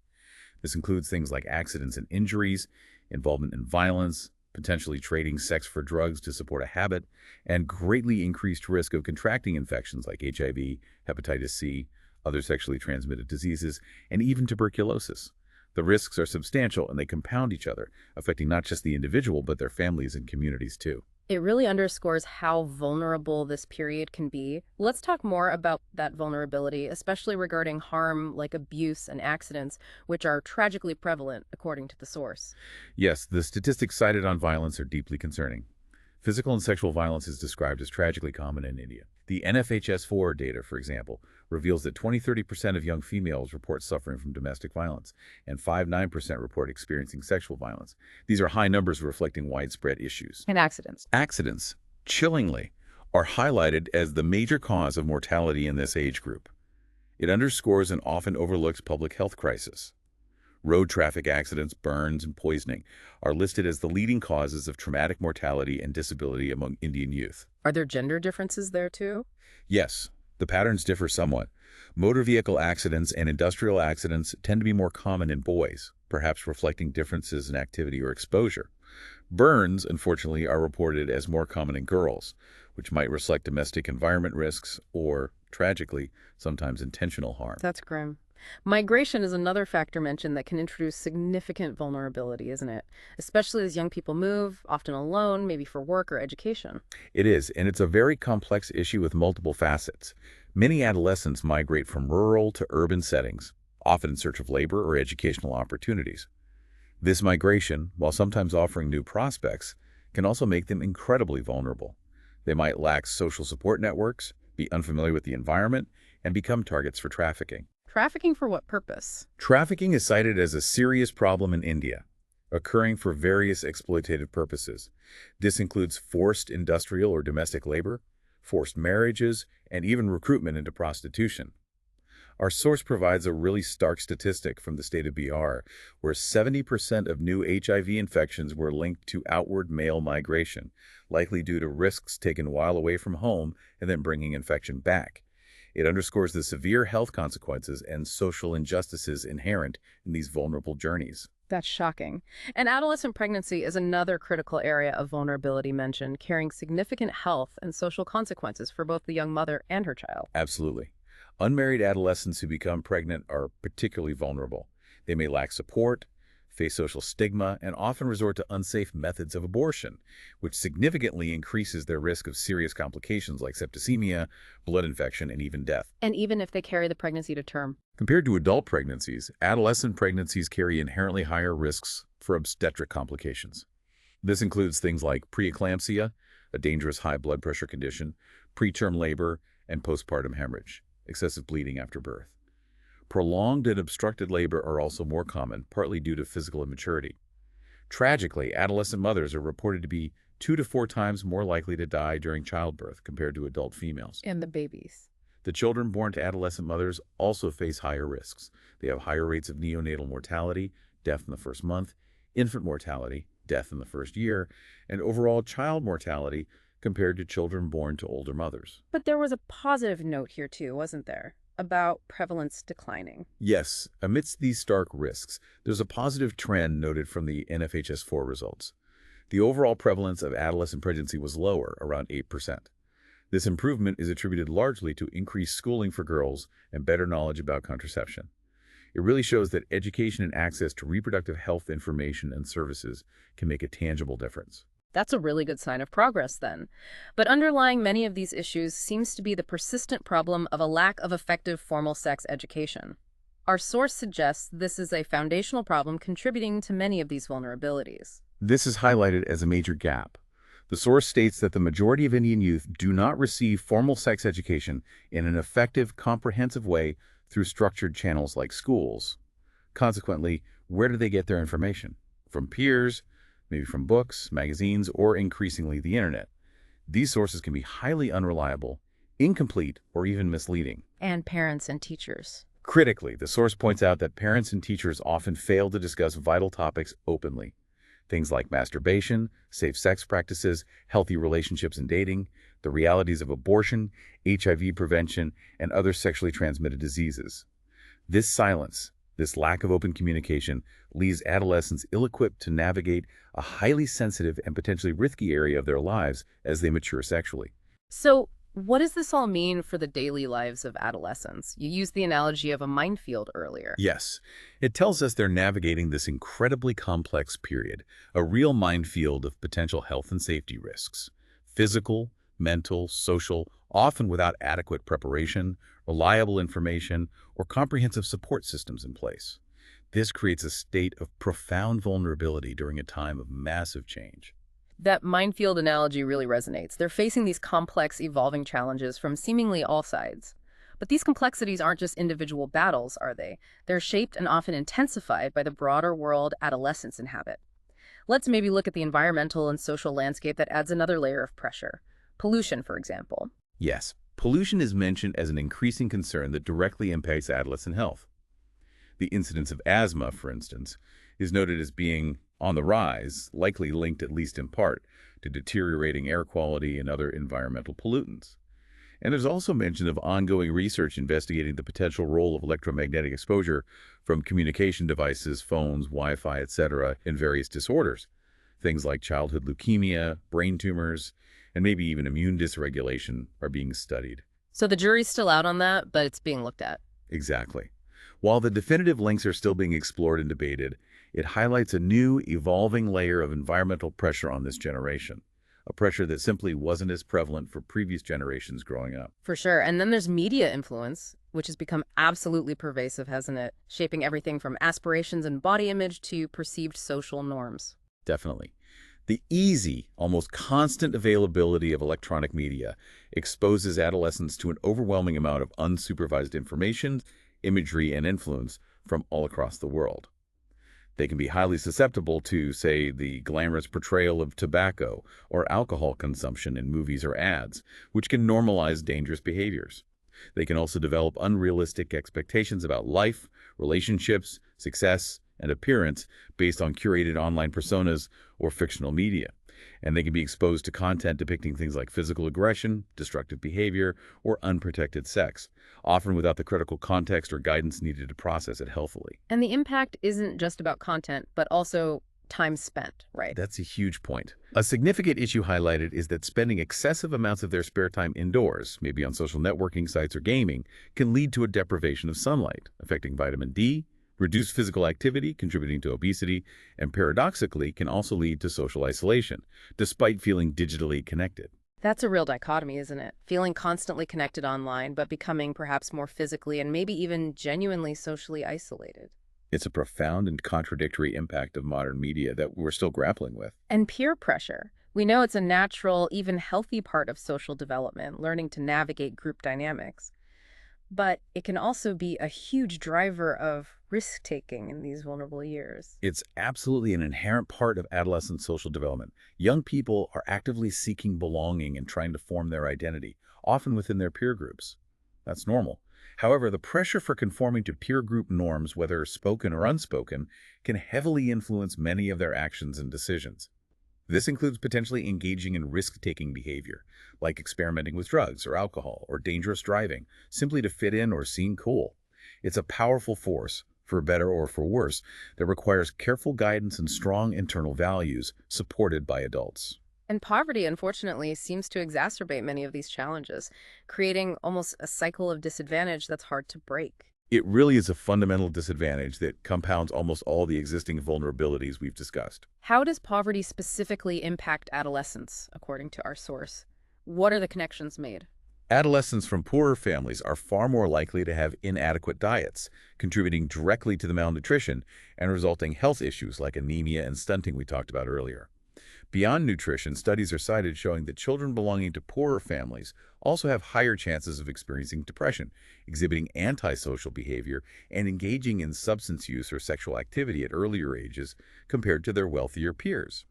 This includes things like accidents and injuries, involvement in violence, potentially trading sex for drugs to support a habit, and greatly increased risk of contracting infections like HIV, hepatitis C, other sexually transmitted diseases, and even tuberculosis. The risks are substantial and they compound each other, affecting not just the individual but their families and communities too. It really underscores how vulnerable this period can be. Let's talk more about that vulnerability, especially regarding harm like abuse and accidents, which are tragically prevalent, according to the source. Yes, the statistics cited on violence are deeply concerning. Physical and sexual violence is described as tragically common in India. The NFHS4 data, for example, reveals that 20–30% of young females report suffering from domestic violence, and 5–9% report experiencing sexual violence. These are high numbers reflecting widespread issues. And accidents. Accidents, chillingly, are highlighted as the major cause of mortality in this age group. It underscores an often overlooked public health crisis. Road traffic accidents, burns, and poisoning are listed as the leading causes of traumatic mortality and disability among Indian youth. Are there gender differences there too? Yes, the patterns differ somewhat. Motor vehicle accidents and industrial accidents tend to be more common in boys, perhaps reflecting differences in activity or exposure. Burns, unfortunately, are reported as more common in girls, which might reflect domestic environment risks or, tragically, sometimes intentional harm. That's grim. Migration is another factor mentioned that can introduce significant vulnerability, isn't it? Especially as young people move, often alone, maybe for work or education. It is, and it's a very complex issue with multiple facets. Many adolescents migrate from rural to urban settings, often in search of labor or educational opportunities. This migration, while sometimes offering new prospects, can also make them incredibly vulnerable. They might lack social support networks, be unfamiliar with the environment, and become targets for trafficking. Trafficking for what purpose? Trafficking is cited as a serious problem in India, occurring for various exploitative purposes. This includes forced industrial or domestic labor, forced marriages, and even recruitment into prostitution. Our source provides a really stark statistic from the state of Bihar, where 70% of new HIV infections were linked to outward male migration, likely due to risks taken while away from home and then bringing infection back. It underscores the severe health consequences and social injustices inherent in these vulnerable journeys. That's shocking. And adolescent pregnancy is another critical area of vulnerability mentioned, carrying significant health and social consequences for both the young mother and her child. Absolutely. Unmarried adolescents who become pregnant are particularly vulnerable. They may lack support, face social stigma, and often resort to unsafe methods of abortion, which significantly increases their risk of serious complications like septicemia, blood infection, and even death. And even if they carry the pregnancy to term. Compared to adult pregnancies, adolescent pregnancies carry inherently higher risks for obstetric complications. This includes things like preeclampsia, a dangerous high blood pressure condition, preterm labor, and postpartum hemorrhage, excessive bleeding after birth. Prolonged and obstructed labor are also more common, partly due to physical immaturity. Tragically, adolescent mothers are reported to be 2 to 4 times more likely to die during childbirth compared to adult females. And the babies. The children born to adolescent mothers also face higher risks. They have higher rates of neonatal mortality, death in the first month, infant mortality, death in the first year, and overall child mortality compared to children born to older mothers. But there was a positive note here too, wasn't there? About prevalence declining. Yes, amidst these stark risks, there's a positive trend noted from the NFHS4 results. The overall prevalence of adolescent pregnancy was lower, around 8%. This improvement is attributed largely to increased schooling for girls and better knowledge about contraception. It really shows that education and access to reproductive health information and services can make a tangible difference. That's a really good sign of progress then. But underlying many of these issues seems to be the persistent problem of a lack of effective formal sex education. Our source suggests this is a foundational problem contributing to many of these vulnerabilities. This is highlighted as a major gap. The source states that the majority of Indian youth do not receive formal sex education in an effective, comprehensive way through structured channels like schools. Consequently, where do they get their information? From peers, maybe from books, magazines, or increasingly the internet. These sources can be highly unreliable, incomplete, or even misleading. And parents and teachers. Critically, the source points out that parents and teachers often fail to discuss vital topics openly. Things like masturbation, safe sex practices, healthy relationships and dating, the realities of abortion, HIV prevention, and other sexually transmitted diseases. This silence, this lack of open communication, leaves adolescents ill-equipped to navigate a highly sensitive and potentially risky area of their lives as they mature sexually. So, What does this all mean for the daily lives of adolescents? You used the analogy of a minefield earlier. Yes, it tells us they're navigating this incredibly complex period, a real minefield of potential health and safety risks. Physical, mental, social, often without adequate preparation, reliable information, or comprehensive support systems in place. This creates a state of profound vulnerability during a time of massive change. That minefield analogy really resonates. They're facing these complex, evolving challenges from seemingly all sides. But these complexities aren't just individual battles, are they? They're shaped and often intensified by the broader world adolescents inhabit. Let's maybe look at the environmental and social landscape that adds another layer of pressure. Pollution, for example. Yes, pollution is mentioned as an increasing concern that directly impacts adolescent health. The incidence of asthma, for instance, is noted as being on the rise, likely linked at least in part to deteriorating air quality and other environmental pollutants. And there's also mention of ongoing research investigating the potential role of electromagnetic exposure from communication devices, phones, Wi-Fi, etc., in various disorders. Things like childhood leukemia, brain tumors, and maybe even immune dysregulation are being studied. So the jury's still out on that, but it's being looked at. Exactly. While the definitive links are still being explored and debated, it highlights a new, evolving layer of environmental pressure on this generation, a pressure that simply wasn't as prevalent for previous generations growing up. For sure. And then there's media influence, which has become absolutely pervasive, hasn't it? Shaping everything from aspirations and body image to perceived social norms. Definitely. The easy, almost constant availability of electronic media exposes adolescents to an overwhelming amount of unsupervised information, imagery, and influence from all across the world. They can be highly susceptible to, say, the glamorous portrayal of tobacco or alcohol consumption in movies or ads, which can normalize dangerous behaviors. They can also develop unrealistic expectations about life, relationships, success, and appearance based on curated online personas or fictional media. And they can be exposed to content depicting things like physical aggression, destructive behavior, or unprotected sex, often without the critical context or guidance needed to process it healthily. And the impact isn't just about content, but also time spent, right? That's a huge point. A significant issue highlighted is that spending excessive amounts of their spare time indoors, maybe on social networking sites or gaming, can lead to a deprivation of sunlight, affecting vitamin D, reduced physical activity, contributing to obesity, and paradoxically can also lead to social isolation, despite feeling digitally connected. That's a real dichotomy, isn't it? Feeling constantly connected online, but becoming perhaps more physically and maybe even genuinely socially isolated. It's a profound and contradictory impact of modern media that we're still grappling with. And peer pressure. We know it's a natural, even healthy part of social development, learning to navigate group dynamics. But it can also be a huge driver of risk-taking in these vulnerable years. It's absolutely an inherent part of adolescent social development. Young people are actively seeking belonging and trying to form their identity, often within their peer groups. That's normal. However, the pressure for conforming to peer group norms, whether spoken or unspoken, can heavily influence many of their actions and decisions. This includes potentially engaging in risk-taking behavior, like experimenting with drugs or alcohol or dangerous driving, simply to fit in or seem cool. It's a powerful force, for better or for worse, that requires careful guidance and strong internal values supported by adults. And poverty, unfortunately, seems to exacerbate many of these challenges, creating almost a cycle of disadvantage that's hard to break. It really is a fundamental disadvantage that compounds almost all the existing vulnerabilities we've discussed. How does poverty specifically impact adolescents, according to our source? What are the connections made? Adolescents from poorer families are far more likely to have inadequate diets, contributing directly to the malnutrition and resulting health issues like anemia and stunting we talked about earlier. Beyond nutrition, studies are cited showing that children belonging to poorer families also have higher chances of experiencing depression, exhibiting antisocial behavior, and engaging in substance use or sexual activity at earlier ages compared to their wealthier peers.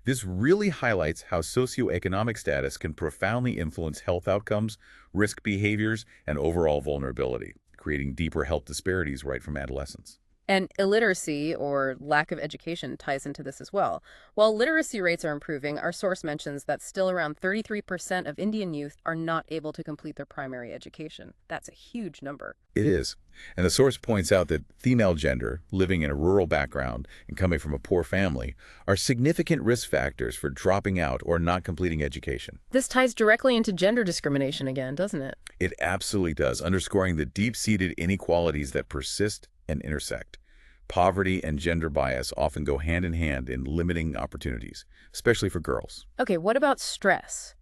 This really highlights how socioeconomic status can profoundly influence health outcomes, risk behaviors, and overall vulnerability, creating deeper health disparities right from adolescence. And illiteracy, or lack of education, ties into this as well. While literacy rates are improving, our source mentions that still around 33% of Indian youth are not able to complete their primary education. That's a huge number. It is. And the source points out that female gender, living in a rural background and coming from a poor family, are significant risk factors for dropping out or not completing education. This ties directly into gender discrimination again, doesn't it? It absolutely does, underscoring the deep-seated inequalities that persist and intersect. Poverty and gender bias often go hand in hand in limiting opportunities, especially for girls. Okay, what about stress?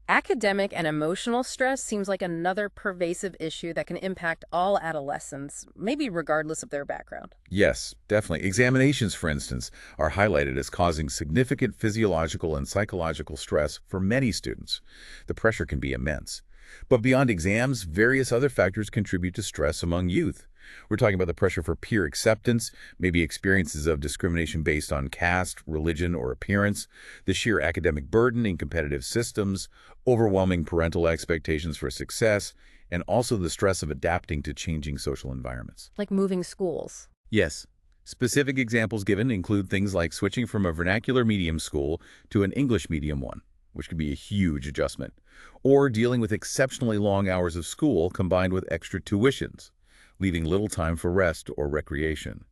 Academic and emotional stress seems like another pervasive issue that can impact all adolescents, maybe regardless of their background. Yes, definitely. Examinations, for instance, are highlighted as causing significant physiological and psychological stress for many students. The pressure can be immense. But beyond exams, various other factors contribute to stress among youth. We're talking about the pressure for peer acceptance, maybe experiences of discrimination based on caste, religion, or appearance, the sheer academic burden in competitive systems, overwhelming parental expectations for success, and also the stress of adapting to changing social environments. Like moving schools. Yes. Specific examples given include things like switching from a vernacular medium school to an English medium one, which could be a huge adjustment, or dealing with exceptionally long hours of school combined with extra tuitions, leaving little time for rest or recreation.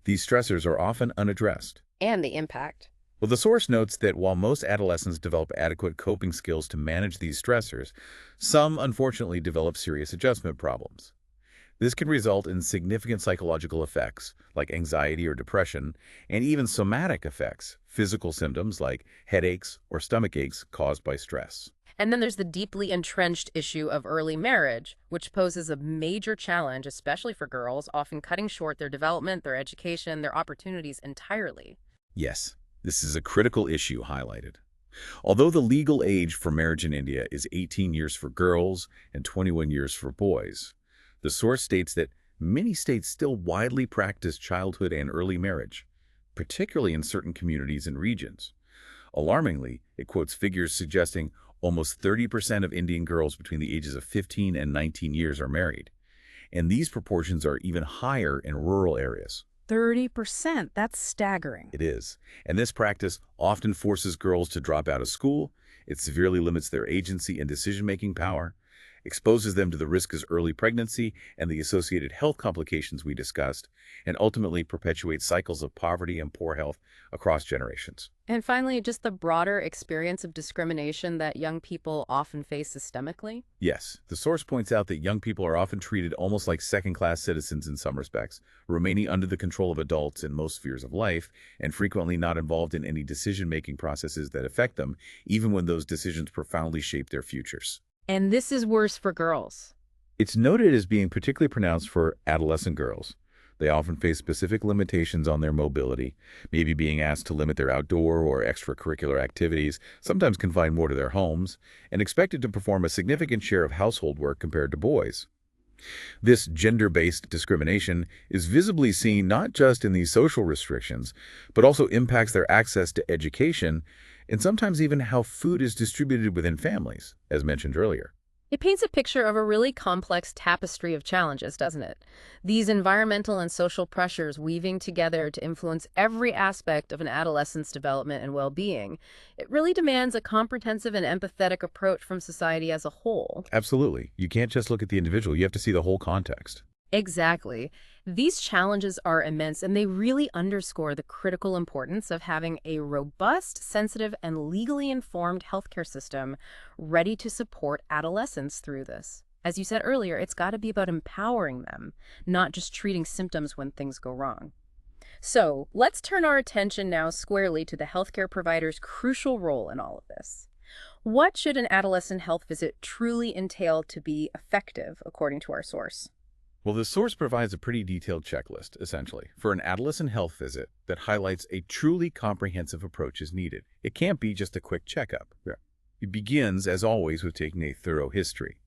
These stressors are often unaddressed. And the impact. Well, the source notes that while most adolescents develop adequate coping skills to manage these stressors, some unfortunately develop serious adjustment problems. This can result in significant psychological effects, like anxiety or depression, and even somatic effects, physical symptoms like headaches or stomach aches caused by stress. And then there's the deeply entrenched issue of early marriage, which poses a major challenge, especially for girls, often cutting short their development, their education, their opportunities entirely. Yes, this is a critical issue highlighted. Although the legal age for marriage in India is 18 years for girls and 21 years for boys, the source states that many states still widely practice childhood and early marriage, particularly in certain communities and regions. Alarmingly, it quotes figures suggesting almost 30% of Indian girls between the ages of 15 and 19 years are married, and these proportions are even higher in rural areas. 30%, that's staggering. It is, and this practice often forces girls to drop out of school. It severely limits their agency and decision-making power, exposes them to the risk of early pregnancy and the associated health complications we discussed, and ultimately perpetuates cycles of poverty and poor health across generations. And finally, just the broader experience of discrimination that young people often face systemically. Yes, the source points out that young people are often treated almost like second-class citizens in some respects, remaining under the control of adults in most spheres of life, and frequently not involved in any decision-making processes that affect them, even when those decisions profoundly shape their futures. And this is worse for girls. It's noted as being particularly pronounced for adolescent girls. They often face specific limitations on their mobility, maybe being asked to limit their outdoor or extracurricular activities, sometimes confined more to their homes, and expected to perform a significant share of household work compared to boys. This gender-based discrimination is visibly seen not just in these social restrictions, but also impacts their access to education and sometimes even how food is distributed within families, as mentioned earlier. It paints a picture of a really complex tapestry of challenges, doesn't it? These environmental and social pressures weaving together to influence every aspect of an adolescent's development and well-being. It really demands a comprehensive and empathetic approach from society as a whole. Absolutely. You can't just look at the individual. You have to see the whole context. Exactly. These challenges are immense, and they really underscore the critical importance of having a robust, sensitive, and legally informed healthcare system ready to support adolescents through this. As you said earlier, it's got to be about empowering them, not just treating symptoms when things go wrong. So let's turn our attention now squarely to the healthcare provider's crucial role in all of this. What should an adolescent health visit truly entail to be effective, according to our source? Well, the source provides a pretty detailed checklist, essentially, for an adolescent health visit that highlights a truly comprehensive approach is needed. It can't be just a quick checkup. Yeah. It begins, as always, with taking a thorough history.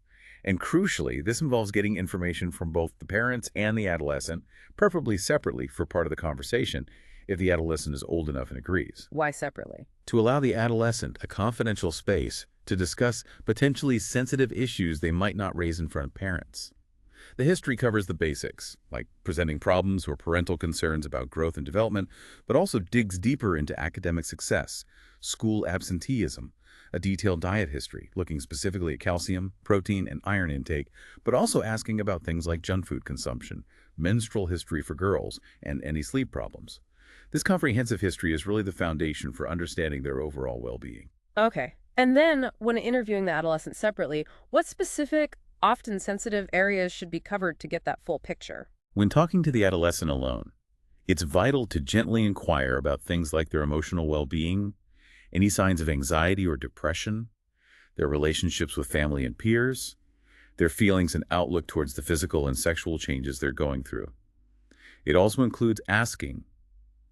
And crucially, this involves getting information from both the parents and the adolescent, preferably separately for part of the conversation, if the adolescent is old enough and agrees. Why separately? To allow the adolescent a confidential space to discuss potentially sensitive issues they might not raise in front of parents. The history covers the basics, like presenting problems or parental concerns about growth and development, but also digs deeper into academic success, school absenteeism, a detailed diet history, looking specifically at calcium, protein, and iron intake, but also asking about things like junk food consumption, menstrual history for girls, and any sleep problems. This comprehensive history is really the foundation for understanding their overall well-being. Okay. And then, when interviewing the adolescent separately, what specific, often sensitive areas should be covered to get that full picture? When talking to the adolescent alone, it's vital to gently inquire about things like their emotional well-being, any signs of anxiety or depression, their relationships with family and peers, their feelings and outlook towards the physical and sexual changes they're going through. It also includes asking,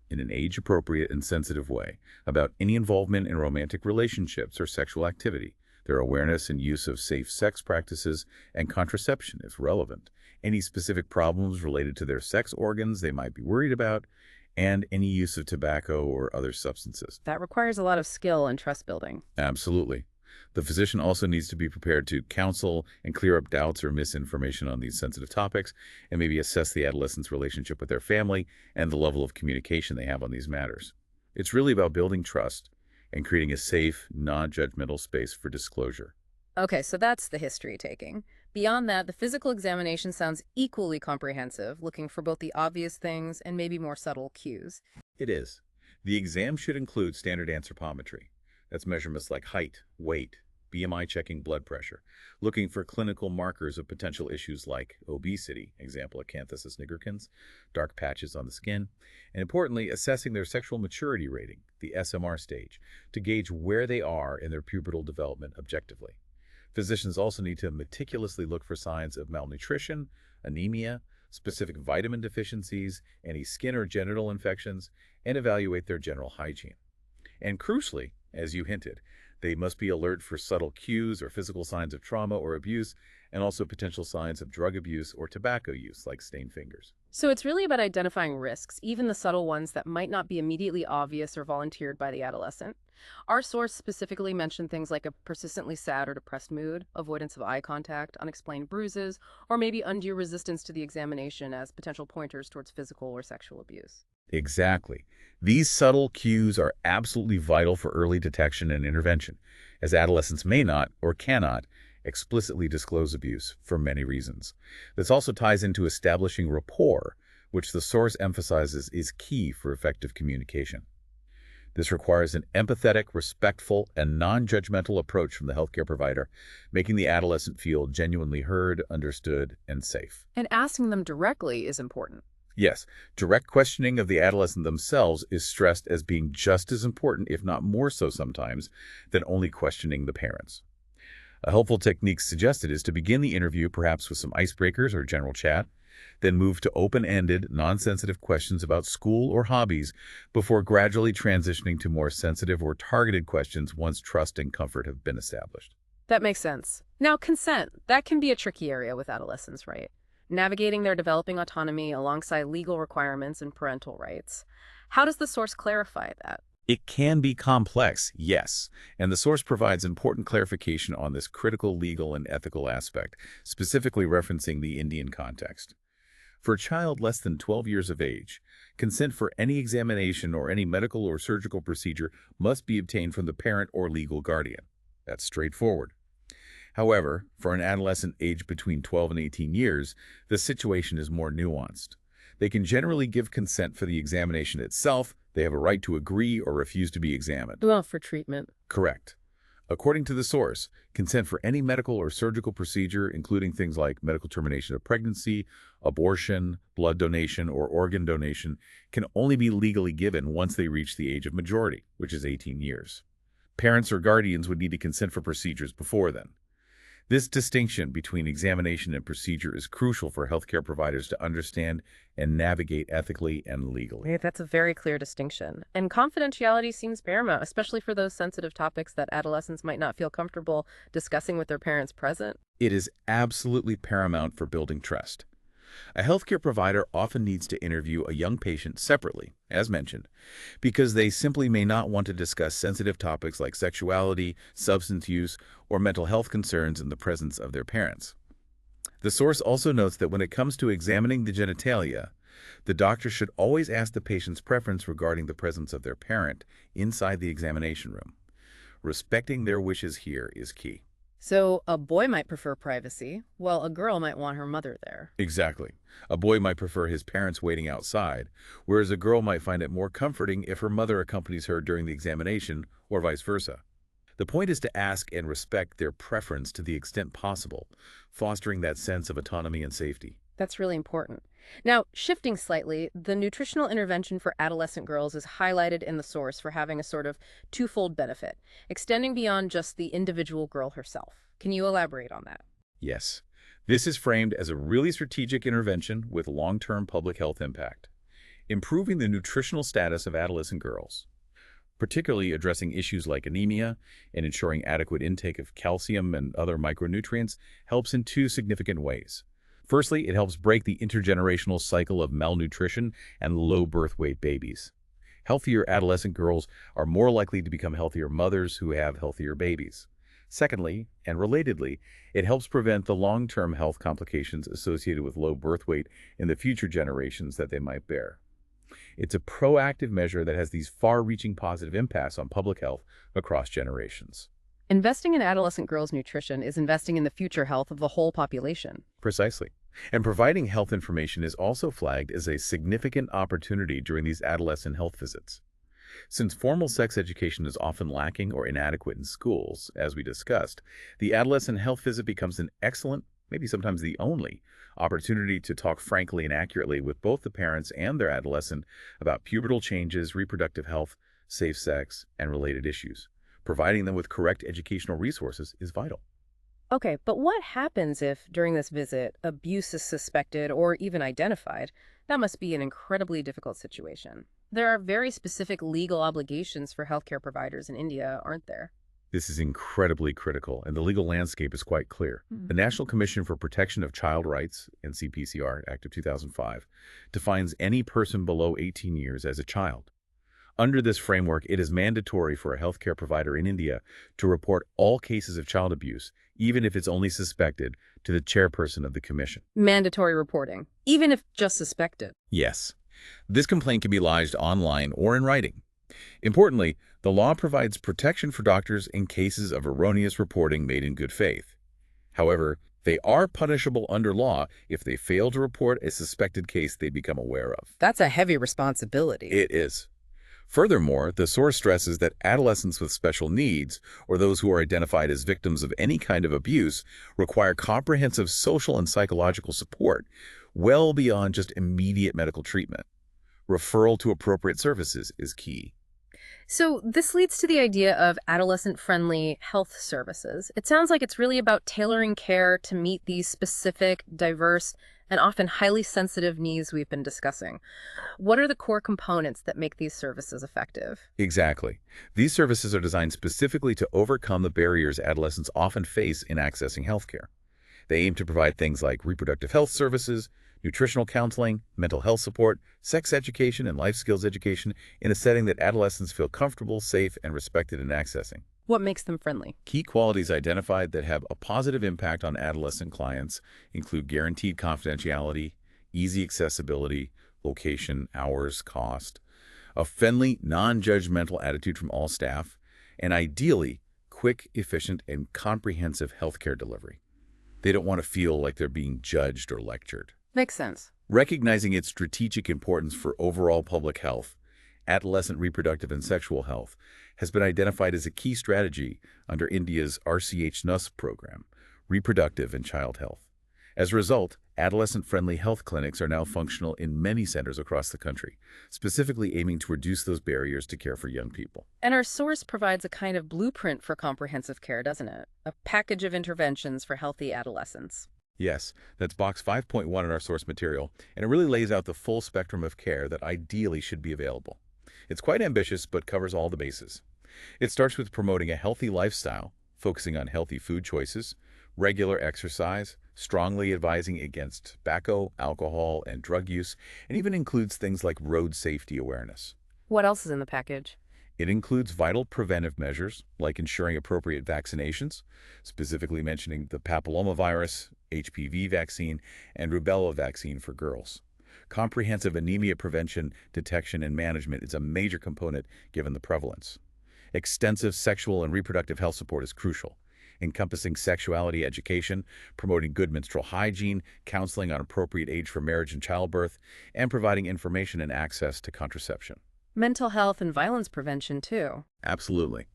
in an age-appropriate and sensitive way, about any involvement in romantic relationships or sexual activity, their awareness and use of safe sex practices and contraception if relevant, any specific problems related to their sex organs they might be worried about, and any use of tobacco or other substances. That requires a lot of skill and trust building. Absolutely. The physician also needs to be prepared to counsel and clear up doubts or misinformation on these sensitive topics, and maybe assess the adolescent's relationship with their family and the level of communication they have on these matters. It's really about building trust and creating a safe, non-judgmental space for disclosure. Okay, so that's the history taking. Beyond that, the physical examination sounds equally comprehensive, looking for both the obvious things and maybe more subtle cues. It is. The exam should include standard anthropometry. That's measurements like height, weight, BMI checking blood pressure, looking for clinical markers of potential issues like obesity, example acanthosis nigricans, dark patches on the skin, and importantly, assessing their sexual maturity rating, the SMR stage, to gauge where they are in their pubertal development objectively. Physicians also need to meticulously look for signs of malnutrition, anemia, specific vitamin deficiencies, any skin or genital infections, and evaluate their general hygiene. And crucially, as you hinted, they must be alert for subtle cues or physical signs of trauma or abuse, and also potential signs of drug abuse or tobacco use, like stained fingers. So it's really about identifying risks, even the subtle ones that might not be immediately obvious or volunteered by the adolescent. Our source specifically mentioned things like a persistently sad or depressed mood, avoidance of eye contact, unexplained bruises, or maybe undue resistance to the examination as potential pointers towards physical or sexual abuse. Exactly. These subtle cues are absolutely vital for early detection and intervention, as adolescents may not or cannot explicitly disclose abuse for many reasons. This also ties into establishing rapport, which the source emphasizes is key for effective communication. This requires an empathetic, respectful, and non-judgmental approach from the healthcare provider, making the adolescent feel genuinely heard, understood, and safe. And asking them directly is important. Yes, direct questioning of the adolescent themselves is stressed as being just as important, if not more so sometimes, than only questioning the parents. A helpful technique suggested is to begin the interview perhaps with some icebreakers or general chat, then move to open-ended, non-sensitive questions about school or hobbies before gradually transitioning to more sensitive or targeted questions once trust and comfort have been established. That makes sense. Now, consent, that can be a tricky area with adolescents, right? Navigating their developing autonomy alongside legal requirements and parental rights. How does the source clarify that? It can be complex, yes, and the source provides important clarification on this critical legal and ethical aspect, specifically referencing the Indian context. For a child less than 12 years of age, consent for any examination or any medical or surgical procedure must be obtained from the parent or legal guardian. That's straightforward. However, for an adolescent aged between 12 and 18 years, the situation is more nuanced. They can generally give consent for the examination itself. They have a right to agree or refuse to be examined. Well, for treatment. Correct. According to the source, consent for any medical or surgical procedure, including things like medical termination of pregnancy, abortion, blood donation, or organ donation, can only be legally given once they reach the age of majority, which is 18 years. Parents or guardians would need to consent for procedures before then. This distinction between examination and procedure is crucial for healthcare providers to understand and navigate ethically and legally. Yeah, that's a very clear distinction. And confidentiality seems paramount, especially for those sensitive topics that adolescents might not feel comfortable discussing with their parents present. It is absolutely paramount for building trust. A healthcare provider often needs to interview a young patient separately, as mentioned, because they simply may not want to discuss sensitive topics like sexuality, substance use, or mental health concerns in the presence of their parents. The source also notes that when it comes to examining the genitalia, the doctor should always ask the patient's preference regarding the presence of their parent inside the examination room. Respecting their wishes here is key. So a boy might prefer privacy, while a girl might want her mother there. Exactly. A boy might prefer his parents waiting outside, whereas a girl might find it more comforting if her mother accompanies her during the examination, or vice versa. The point is to ask and respect their preference to the extent possible, fostering that sense of autonomy and safety. That's really important. Now, shifting slightly, the nutritional intervention for adolescent girls is highlighted in the source for having a sort of twofold benefit, extending beyond just the individual girl herself. Can you elaborate on that? Yes, this is framed as a really strategic intervention with long-term public health impact, improving the nutritional status of adolescent girls, particularly addressing issues like anemia and ensuring adequate intake of calcium and other micronutrients helps in two significant ways. Firstly, it helps break the intergenerational cycle of malnutrition and low birth weight babies. Healthier adolescent girls are more likely to become healthier mothers who have healthier babies. Secondly, and relatedly, it helps prevent the long-term health complications associated with low birth weight in the future generations that they might bear. It's a proactive measure that has these far-reaching positive impacts on public health across generations. Investing in adolescent girls' nutrition is investing in the future health of the whole population. Precisely. And providing health information is also flagged as a significant opportunity during these adolescent health visits. Since formal sex education is often lacking or inadequate in schools, as we discussed, the adolescent health visit becomes an excellent, maybe sometimes the only, opportunity to talk frankly and accurately with both the parents and their adolescent about pubertal changes, reproductive health, safe sex, and related issues. Providing them with correct educational resources is vital. Okay, but what happens if, during this visit, abuse is suspected or even identified? That must be an incredibly difficult situation. There are very specific legal obligations for healthcare providers in India, aren't there? This is incredibly critical, and the legal landscape is quite clear. The National Commission for Protection of Child Rights, NCPCR, Act of 2005, defines any person below 18 years as a child. Under this framework, it is mandatory for a healthcare provider in India to report all cases of child abuse, even if it's only suspected, to the chairperson of the commission. Mandatory reporting, even if just suspected. Yes. This complaint can be lodged online or in writing. Importantly, the law provides protection for doctors in cases of erroneous reporting made in good faith. However, they are punishable under law if they fail to report a suspected case they become aware of. That's a heavy responsibility. It is. Furthermore, the source stresses that adolescents with special needs, or those who are identified as victims of any kind of abuse, require comprehensive social and psychological support, well beyond just immediate medical treatment. Referral to appropriate services is key. So this leads to the idea of adolescent-friendly health services. It sounds like it's really about tailoring care to meet these specific, diverse, and often highly sensitive needs we've been discussing. What are the core components that make these services effective? Exactly. These services are designed specifically to overcome the barriers adolescents often face in accessing healthcare. They aim to provide things like reproductive health services, nutritional counseling, mental health support, sex education, and life skills education in a setting that adolescents feel comfortable, safe, and respected in accessing. What makes them friendly? Key qualities identified that have a positive impact on adolescent clients include guaranteed confidentiality, easy accessibility, location, hours, cost, a friendly, non-judgmental attitude from all staff, and ideally, quick, efficient, and comprehensive healthcare delivery. They don't want to feel like they're being judged or lectured. Makes sense. Recognizing its strategic importance for overall public health, adolescent reproductive and sexual health has been identified as a key strategy under India's RCH-NUS program, Reproductive and Child Health. As a result, adolescent-friendly health clinics are now functional in many centers across the country, specifically aiming to reduce those barriers to care for young people. And our source provides a kind of blueprint for comprehensive care, doesn't it? A package of interventions for healthy adolescents. Yes, that's box 5.1 in our source material, and it really lays out the full spectrum of care that ideally should be available. It's quite ambitious, but covers all the bases. It starts with promoting a healthy lifestyle, focusing on healthy food choices, regular exercise, strongly advising against tobacco, alcohol, and drug use, and even includes things like road safety awareness. What else is in the package? It includes vital preventive measures, like ensuring appropriate vaccinations, specifically mentioning the papillomavirus, HPV vaccine, and rubella vaccine for girls. Comprehensive anemia prevention, detection, and management is a major component given the prevalence. Extensive sexual and reproductive health support is crucial, encompassing sexuality education, promoting good menstrual hygiene, counseling on appropriate age for marriage and childbirth, and providing information and access to contraception. Mental health and violence prevention, too. Absolutely.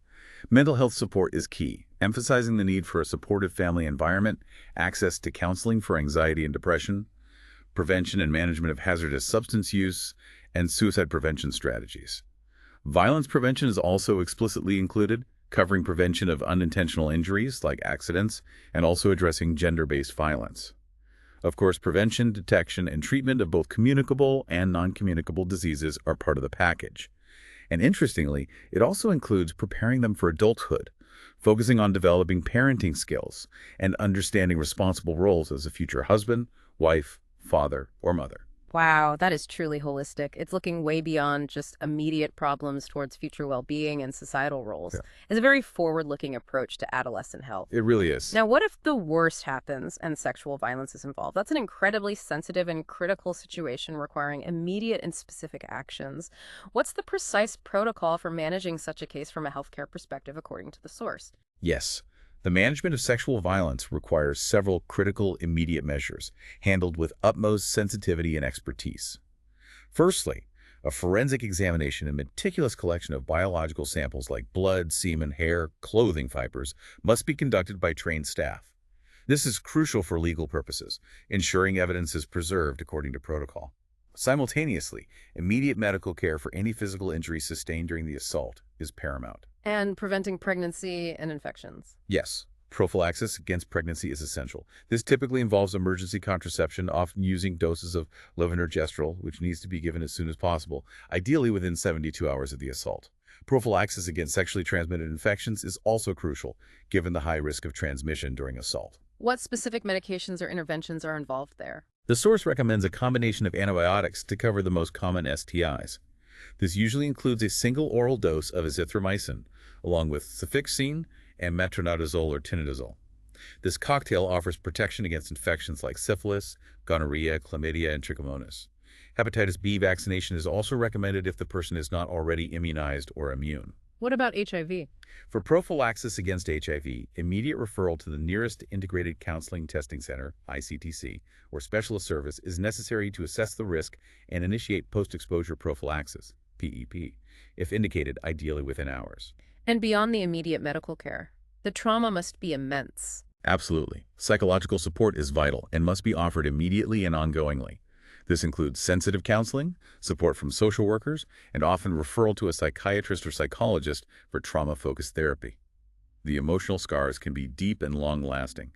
Mental health support is key, emphasizing the need for a supportive family environment, access to counseling for anxiety and depression, prevention and management of hazardous substance use, and suicide prevention strategies. Violence prevention is also explicitly included, covering prevention of unintentional injuries like accidents, and also addressing gender-based violence. Of course, prevention, detection, and treatment of both communicable and non-communicable diseases are part of the package. And interestingly, it also includes preparing them for adulthood, focusing on developing parenting skills and understanding responsible roles as a future husband, wife, father, or mother. Wow, that is truly holistic. It's looking way beyond just immediate problems towards future well-being and societal roles. Yeah. It's a very forward-looking approach to adolescent health. It really is. Now, what if the worst happens and sexual violence is involved? That's an incredibly sensitive and critical situation requiring immediate and specific actions. What's the precise protocol for managing such a case from a healthcare perspective, according to the source? Yes. The management of sexual violence requires several critical immediate measures, handled with utmost sensitivity and expertise. Firstly, a forensic examination and meticulous collection of biological samples like blood, semen, hair, clothing fibers must be conducted by trained staff. This is crucial for legal purposes, ensuring evidence is preserved according to protocol. Simultaneously, immediate medical care for any physical injury sustained during the assault is paramount. And preventing pregnancy and infections. Yes, prophylaxis against pregnancy is essential. This typically involves emergency contraception, often using doses of levonorgestrel, which needs to be given as soon as possible, ideally within 72 hours of the assault. Prophylaxis against sexually transmitted infections is also crucial, given the high risk of transmission during assault. What specific medications or interventions are involved there? The source recommends a combination of antibiotics to cover the most common STIs. This usually includes a single oral dose of azithromycin, along with cefixime and metronidazole or tinidazole. This cocktail offers protection against infections like syphilis, gonorrhea, chlamydia, and trichomonas. Hepatitis B vaccination is also recommended if the person is not already immunized or immune. What about HIV? For prophylaxis against HIV, immediate referral to the nearest Integrated Counseling Testing Center, ICTC, or specialist service is necessary to assess the risk and initiate post-exposure prophylaxis, PEP, if indicated, ideally within hours. And beyond the immediate medical care, the trauma must be immense. Absolutely. Psychological support is vital and must be offered immediately and ongoingly. This includes sensitive counseling, support from social workers, and often referral to a psychiatrist or psychologist for trauma-focused therapy. The emotional scars can be deep and long-lasting.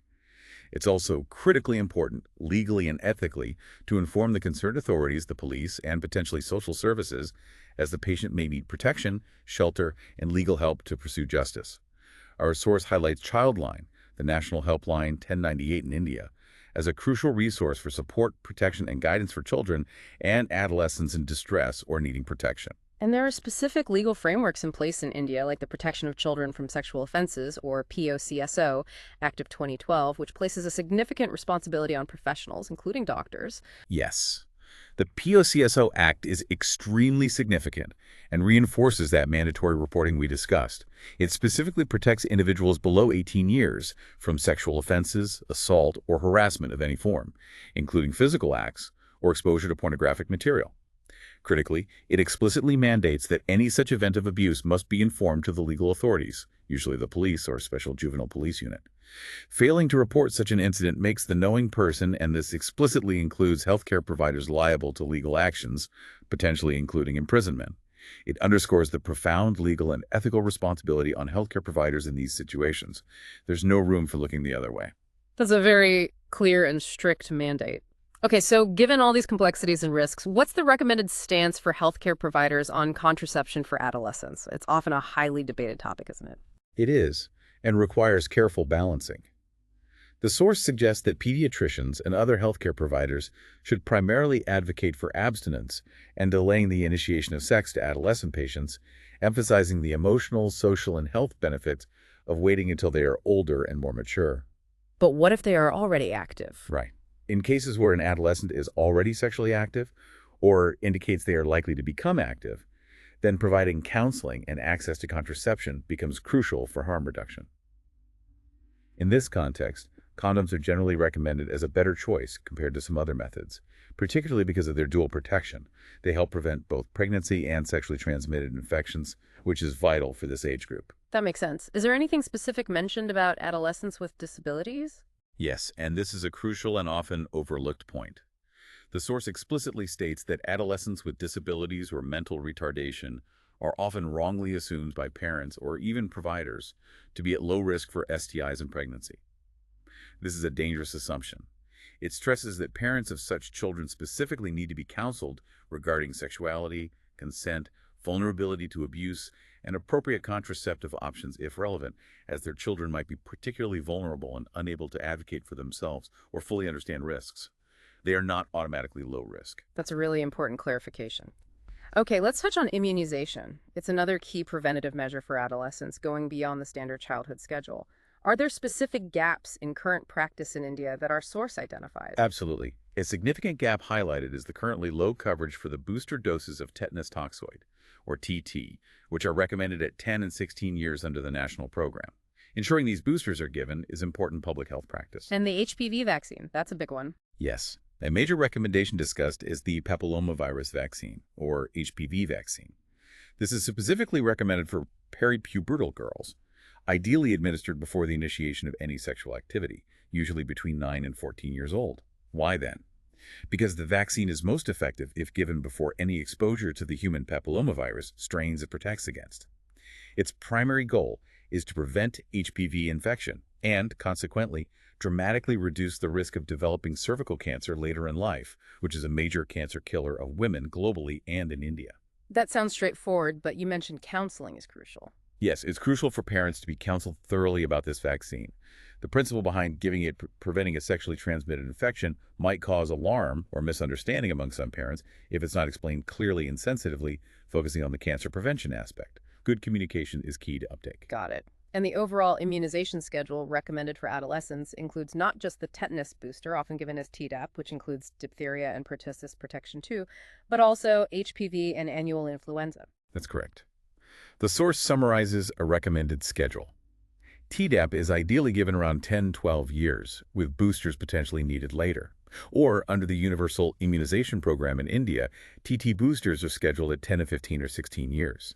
It's also critically important, legally and ethically, to inform the concerned authorities, the police, and potentially social services, as the patient may need protection, shelter, and legal help to pursue justice. Our source highlights Childline, the national helpline 1098 in India, as a crucial resource for support, protection, and guidance for children and adolescents in distress or needing protection. And there are specific legal frameworks in place in India, like the Protection of Children from Sexual Offenses, or POCSO, Act of 2012, which places a significant responsibility on professionals, including doctors. Yes. The POCSO Act is extremely significant and reinforces that mandatory reporting we discussed. It specifically protects individuals below 18 years from sexual offenses, assault, or harassment of any form, including physical acts or exposure to pornographic material. Critically, it explicitly mandates that any such event of abuse must be informed to the legal authorities, usually the police or special juvenile police unit. Failing to report such an incident makes the knowing person, and this explicitly includes healthcare providers, liable to legal actions, potentially including imprisonment. It underscores the profound legal and ethical responsibility on healthcare providers in these situations. There's no room for looking the other way. That's a very clear and strict mandate. Okay, so given all these complexities and risks, what's the recommended stance for healthcare providers on contraception for adolescents? It's often a highly debated topic, isn't it? It is, and requires careful balancing. The source suggests that pediatricians and other healthcare providers should primarily advocate for abstinence and delaying the initiation of sex to adolescent patients, emphasizing the emotional, social, and health benefits of waiting until they are older and more mature. But what if they are already active? Right. In cases where an adolescent is already sexually active or indicates they are likely to become active, then providing counseling and access to contraception becomes crucial for harm reduction. In this context, condoms are generally recommended as a better choice compared to some other methods, particularly because of their dual protection. They help prevent both pregnancy and sexually transmitted infections, which is vital for this age group. That makes sense. Is there anything specific mentioned about adolescents with disabilities? Yes, and this is a crucial and often overlooked point. The source explicitly states that adolescents with disabilities or mental retardation are often wrongly assumed by parents or even providers to be at low risk for STIs and pregnancy. This is a dangerous assumption. It stresses that parents of such children specifically need to be counseled regarding sexuality, consent, vulnerability to abuse, and appropriate contraceptive options if relevant, as their children might be particularly vulnerable and unable to advocate for themselves or fully understand risks. They are not automatically low risk. That's a really important clarification. Okay, let's touch on immunization. It's another key preventative measure for adolescents, going beyond the standard childhood schedule. Are there specific gaps in current practice in India that our source identified? Absolutely. A significant gap highlighted is the currently low coverage for the booster doses of tetanus toxoid, or TT, which are recommended at 10 and 16 years under the national program. Ensuring these boosters are given is important public health practice. And the HPV vaccine, that's a big one. Yes. A major recommendation discussed is the papillomavirus vaccine, or HPV vaccine. This is specifically recommended for peripubertal girls, ideally administered before the initiation of any sexual activity, usually between 9 and 14 years old. Why then? Because the vaccine is most effective if given before any exposure to the human papillomavirus strains it protects against. Its primary goal is to prevent HPV infection and, consequently, dramatically reduce the risk of developing cervical cancer later in life, which is a major cancer killer of women globally and in India. That sounds straightforward, but you mentioned counseling is crucial. Yes, it's crucial for parents to be counseled thoroughly about this vaccine. The principle behind giving it preventing a sexually transmitted infection might cause alarm or misunderstanding among some parents if it's not explained clearly and sensitively, focusing on the cancer prevention aspect. Good communication is key to uptake. Got it. And the overall immunization schedule recommended for adolescents includes not just the tetanus booster, often given as Tdap, which includes diphtheria and pertussis protection too, but also HPV and annual influenza. That's correct. The source summarizes a recommended schedule. Tdap is ideally given around 10-12 years, with boosters potentially needed later. Or, under the Universal Immunization Program in India, TT boosters are scheduled at 10 to 15 or 16 years.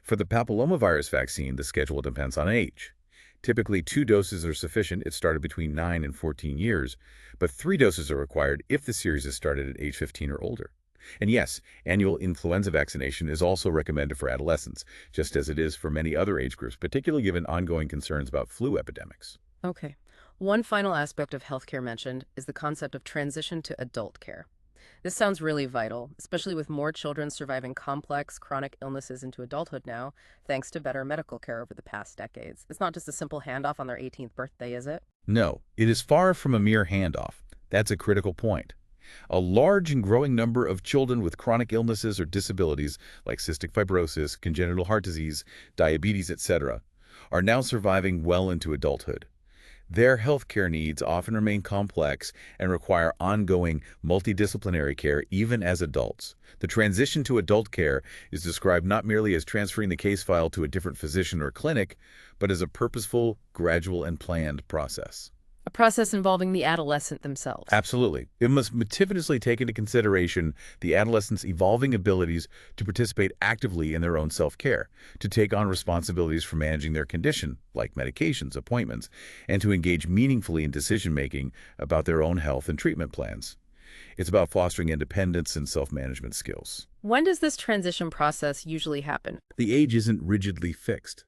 For the papillomavirus vaccine, the schedule depends on age. Typically, 2 doses are sufficient if started between 9 and 14 years, but 3 doses are required if the series is started at age 15 or older. And yes, annual influenza vaccination is also recommended for adolescents, just as it is for many other age groups, particularly given ongoing concerns about flu epidemics. Okay. One final aspect of healthcare mentioned is the concept of transition to adult care. This sounds really vital, especially with more children surviving complex, chronic illnesses into adulthood now, thanks to better medical care over the past decades. It's not just a simple handoff on their 18th birthday, is it? No, it is far from a mere handoff. That's a critical point. A large and growing number of children with chronic illnesses or disabilities like cystic fibrosis, congenital heart disease, diabetes, etc., are now surviving well into adulthood. Their healthcare needs often remain complex and require ongoing multidisciplinary care even as adults. The transition to adult care is described not merely as transferring the case file to a different physician or clinic, but as a purposeful, gradual, and planned process. A process involving the adolescent themselves. Absolutely. It must meticulously take into consideration the adolescent's evolving abilities to participate actively in their own self-care, to take on responsibilities for managing their condition, like medications, appointments, and to engage meaningfully in decision-making about their own health and treatment plans. It's about fostering independence and self-management skills. When does this transition process usually happen? The age isn't rigidly fixed,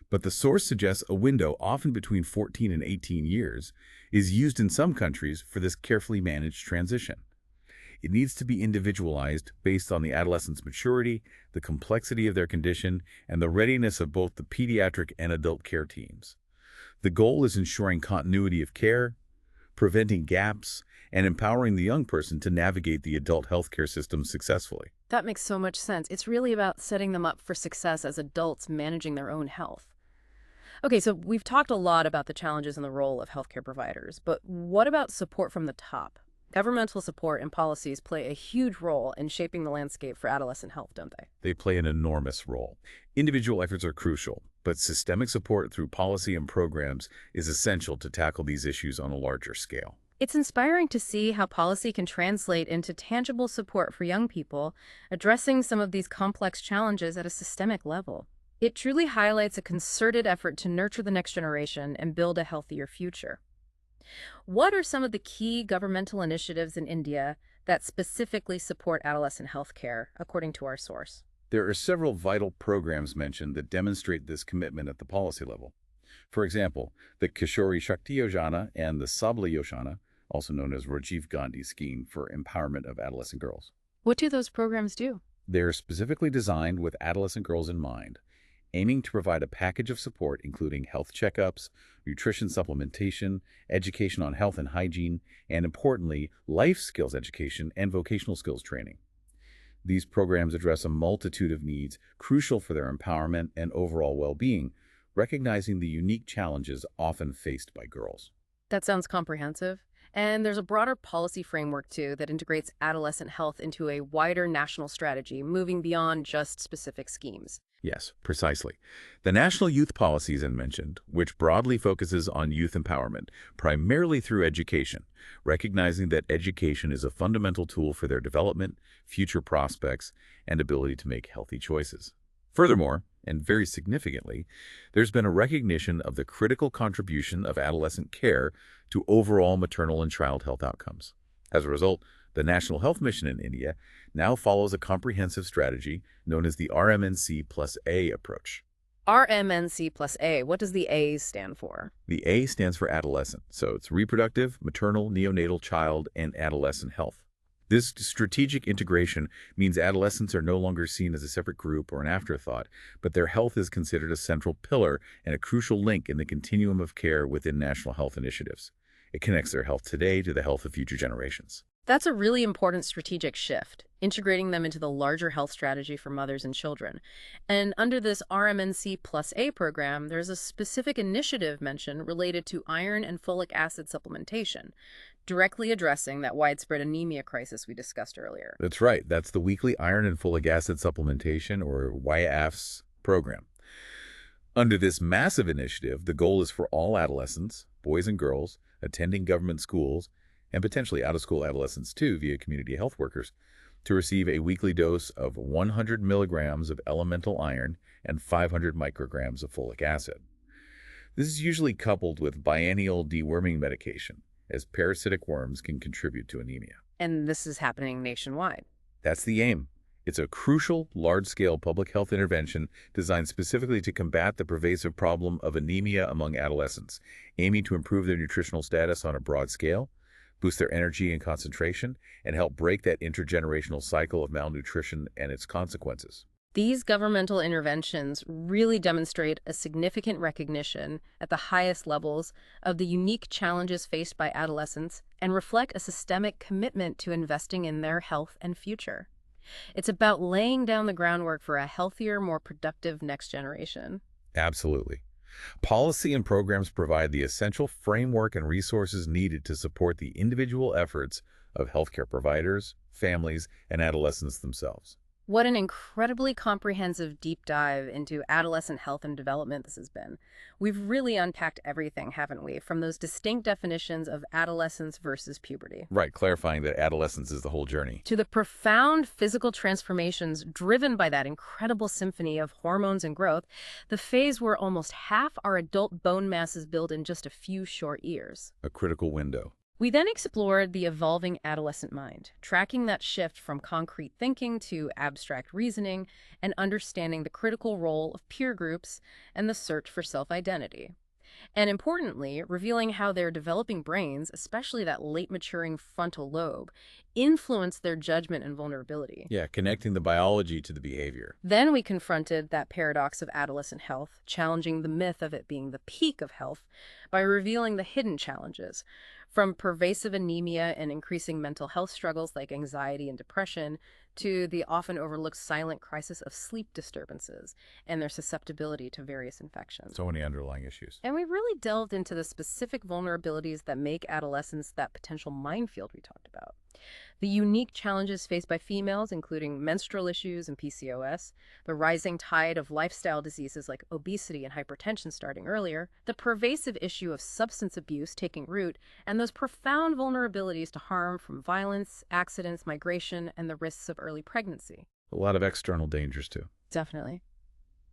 but the source suggests a window, often between 14 and 18 years, is used in some countries for this carefully managed transition. It needs to be individualized based on the adolescent's maturity, the complexity of their condition, and the readiness of both the pediatric and adult care teams. The goal is ensuring continuity of care, preventing gaps, and empowering the young person to navigate the adult healthcare system successfully. That makes so much sense. It's really about setting them up for success as adults managing their own health. Okay, so we've talked a lot about the challenges and the role of healthcare providers, but what about support from the top? Governmental support and policies play a huge role in shaping the landscape for adolescent health, don't they? They play an enormous role. Individual efforts are crucial, but systemic support through policy and programs is essential to tackle these issues on a larger scale. It's inspiring to see how policy can translate into tangible support for young people, addressing some of these complex challenges at a systemic level. It truly highlights a concerted effort to nurture the next generation and build a healthier future. What are some of the key governmental initiatives in India that specifically support adolescent health care, according to our source? There are several vital programs mentioned that demonstrate this commitment at the policy level. For example, the Kishori Shakti Yojana and the Sabla Yojana, also known as Rajiv Gandhi Scheme for Empowerment of Adolescent Girls. What do those programs do? They're specifically designed with adolescent girls in mind, aiming to provide a package of support including health checkups, nutrition supplementation, education on health and hygiene, and importantly, life skills education and vocational skills training. These programs address a multitude of needs crucial for their empowerment and overall well-being, recognizing the unique challenges often faced by girls. That sounds comprehensive. And there's a broader policy framework, too, that integrates adolescent health into a wider national strategy, moving beyond just specific schemes. Yes, precisely. The National Youth Policy is mentioned, which broadly focuses on youth empowerment, primarily through education, recognizing that education is a fundamental tool for their development, future prospects, and ability to make healthy choices. Furthermore, and very significantly, there's been a recognition of the critical contribution of adolescent care to overall maternal and child health outcomes. As a result, the National Health Mission in India now follows a comprehensive strategy known as the RMNC plus A approach. RMNC plus A, what does the A stand for? The A stands for adolescent, so it's reproductive, maternal, neonatal, child, and adolescent health. This strategic integration means adolescents are no longer seen as a separate group or an afterthought, but their health is considered a central pillar and a crucial link in the continuum of care within national health initiatives. It connects their health today to the health of future generations. That's a really important strategic shift, integrating them into the larger health strategy for mothers and children. And under this RMNC plus A program, there's a specific initiative mentioned related to iron and folic acid supplementation, directly addressing that widespread anemia crisis we discussed earlier. That's right. That's the weekly iron and folic acid supplementation, or YAFS program. Under this massive initiative, the goal is for all adolescents, boys and girls, attending government schools, and potentially out-of-school adolescents too via community health workers, to receive a weekly dose of 100 milligrams of elemental iron and 500 micrograms of folic acid. This is usually coupled with biennial deworming medication, as parasitic worms can contribute to anemia. And this is happening nationwide. That's the aim. It's a crucial, large-scale public health intervention designed specifically to combat the pervasive problem of anemia among adolescents, aiming to improve their nutritional status on a broad scale, boost their energy and concentration, and help break that intergenerational cycle of malnutrition and its consequences. These governmental interventions really demonstrate a significant recognition at the highest levels of the unique challenges faced by adolescents and reflect a systemic commitment to investing in their health and future. It's about laying down the groundwork for a healthier, more productive next generation. Absolutely. Policy and programs provide the essential framework and resources needed to support the individual efforts of healthcare providers, families, and adolescents themselves. What an incredibly comprehensive deep dive into adolescent health and development this has been. We've really unpacked everything, haven't we? From those distinct definitions of adolescence versus puberty. Right, clarifying that adolescence is the whole journey. To the profound physical transformations driven by that incredible symphony of hormones and growth, the phase where almost half our adult bone mass is built in just a few short years. A critical window. We then explored the evolving adolescent mind, tracking that shift from concrete thinking to abstract reasoning and understanding the critical role of peer groups and the search for self-identity. And importantly, revealing how their developing brains, especially that late-maturing frontal lobe, influence their judgment and vulnerability. Yeah, connecting the biology to the behavior. Then we confronted that paradox of adolescent health, challenging the myth of it being the peak of health by revealing the hidden challenges, From pervasive anemia and increasing mental health struggles like anxiety and depression to the often overlooked silent crisis of sleep disturbances and their susceptibility to various infections. So many underlying issues. And we really delved into the specific vulnerabilities that make adolescence that potential minefield we talked about. The unique challenges faced by females, including menstrual issues and PCOS, the rising tide of lifestyle diseases like obesity and hypertension starting earlier, the pervasive issue of substance abuse taking root, and those profound vulnerabilities to harm from violence, accidents, migration, and the risks of early pregnancy. A lot of external dangers, too. Definitely.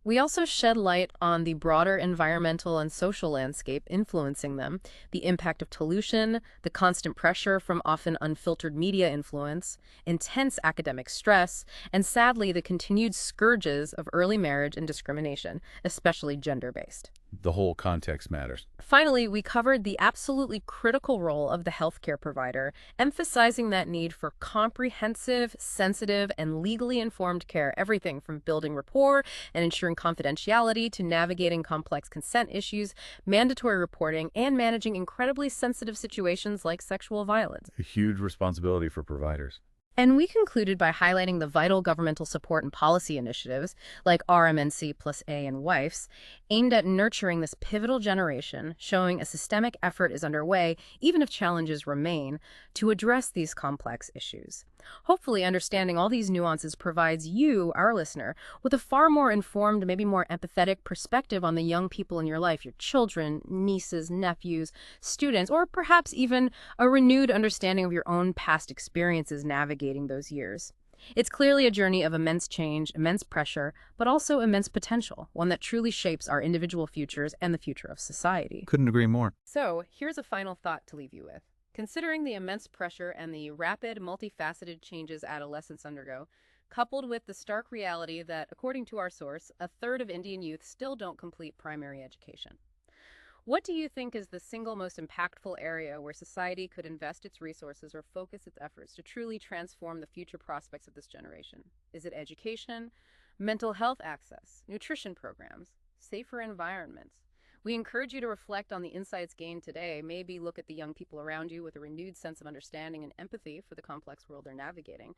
We also shed light on the broader environmental and social landscape influencing them, the impact of pollution, the constant pressure from often unfiltered media influence, intense academic stress, and sadly, the continued scourges of early marriage and discrimination, especially gender-based. The whole context matters. Finally, we covered the absolutely critical role of the healthcare provider, emphasizing that need for comprehensive, sensitive, and legally informed care, everything from building rapport and ensuring confidentiality to navigating complex consent issues, mandatory reporting, and managing incredibly sensitive situations like sexual violence. A huge responsibility for providers. And we concluded by highlighting the vital governmental support and policy initiatives, like RMNC+A and WIFES, aimed at nurturing this pivotal generation, showing a systemic effort is underway, even if challenges remain, to address these complex issues. Hopefully, understanding all these nuances provides you, our listener, with a far more informed, maybe more empathetic perspective on the young people in your life, your children, nieces, nephews, students, or perhaps even a renewed understanding of your own past experiences navigating those years. It's clearly a journey of immense change, immense pressure, but also immense potential, one that truly shapes our individual futures and the future of society. Couldn't agree more. So, here's a final thought to leave you with. Considering the immense pressure and the rapid, multifaceted changes adolescents undergo, coupled with the stark reality that, according to our source, a third of Indian youth still don't complete primary education. What do you think is the single most impactful area where society could invest its resources or focus its efforts to truly transform the future prospects of this generation? Is it education, mental health access, nutrition programs, safer environments? We encourage you to reflect on the insights gained today, maybe look at the young people around you with a renewed sense of understanding and empathy for the complex world they're navigating,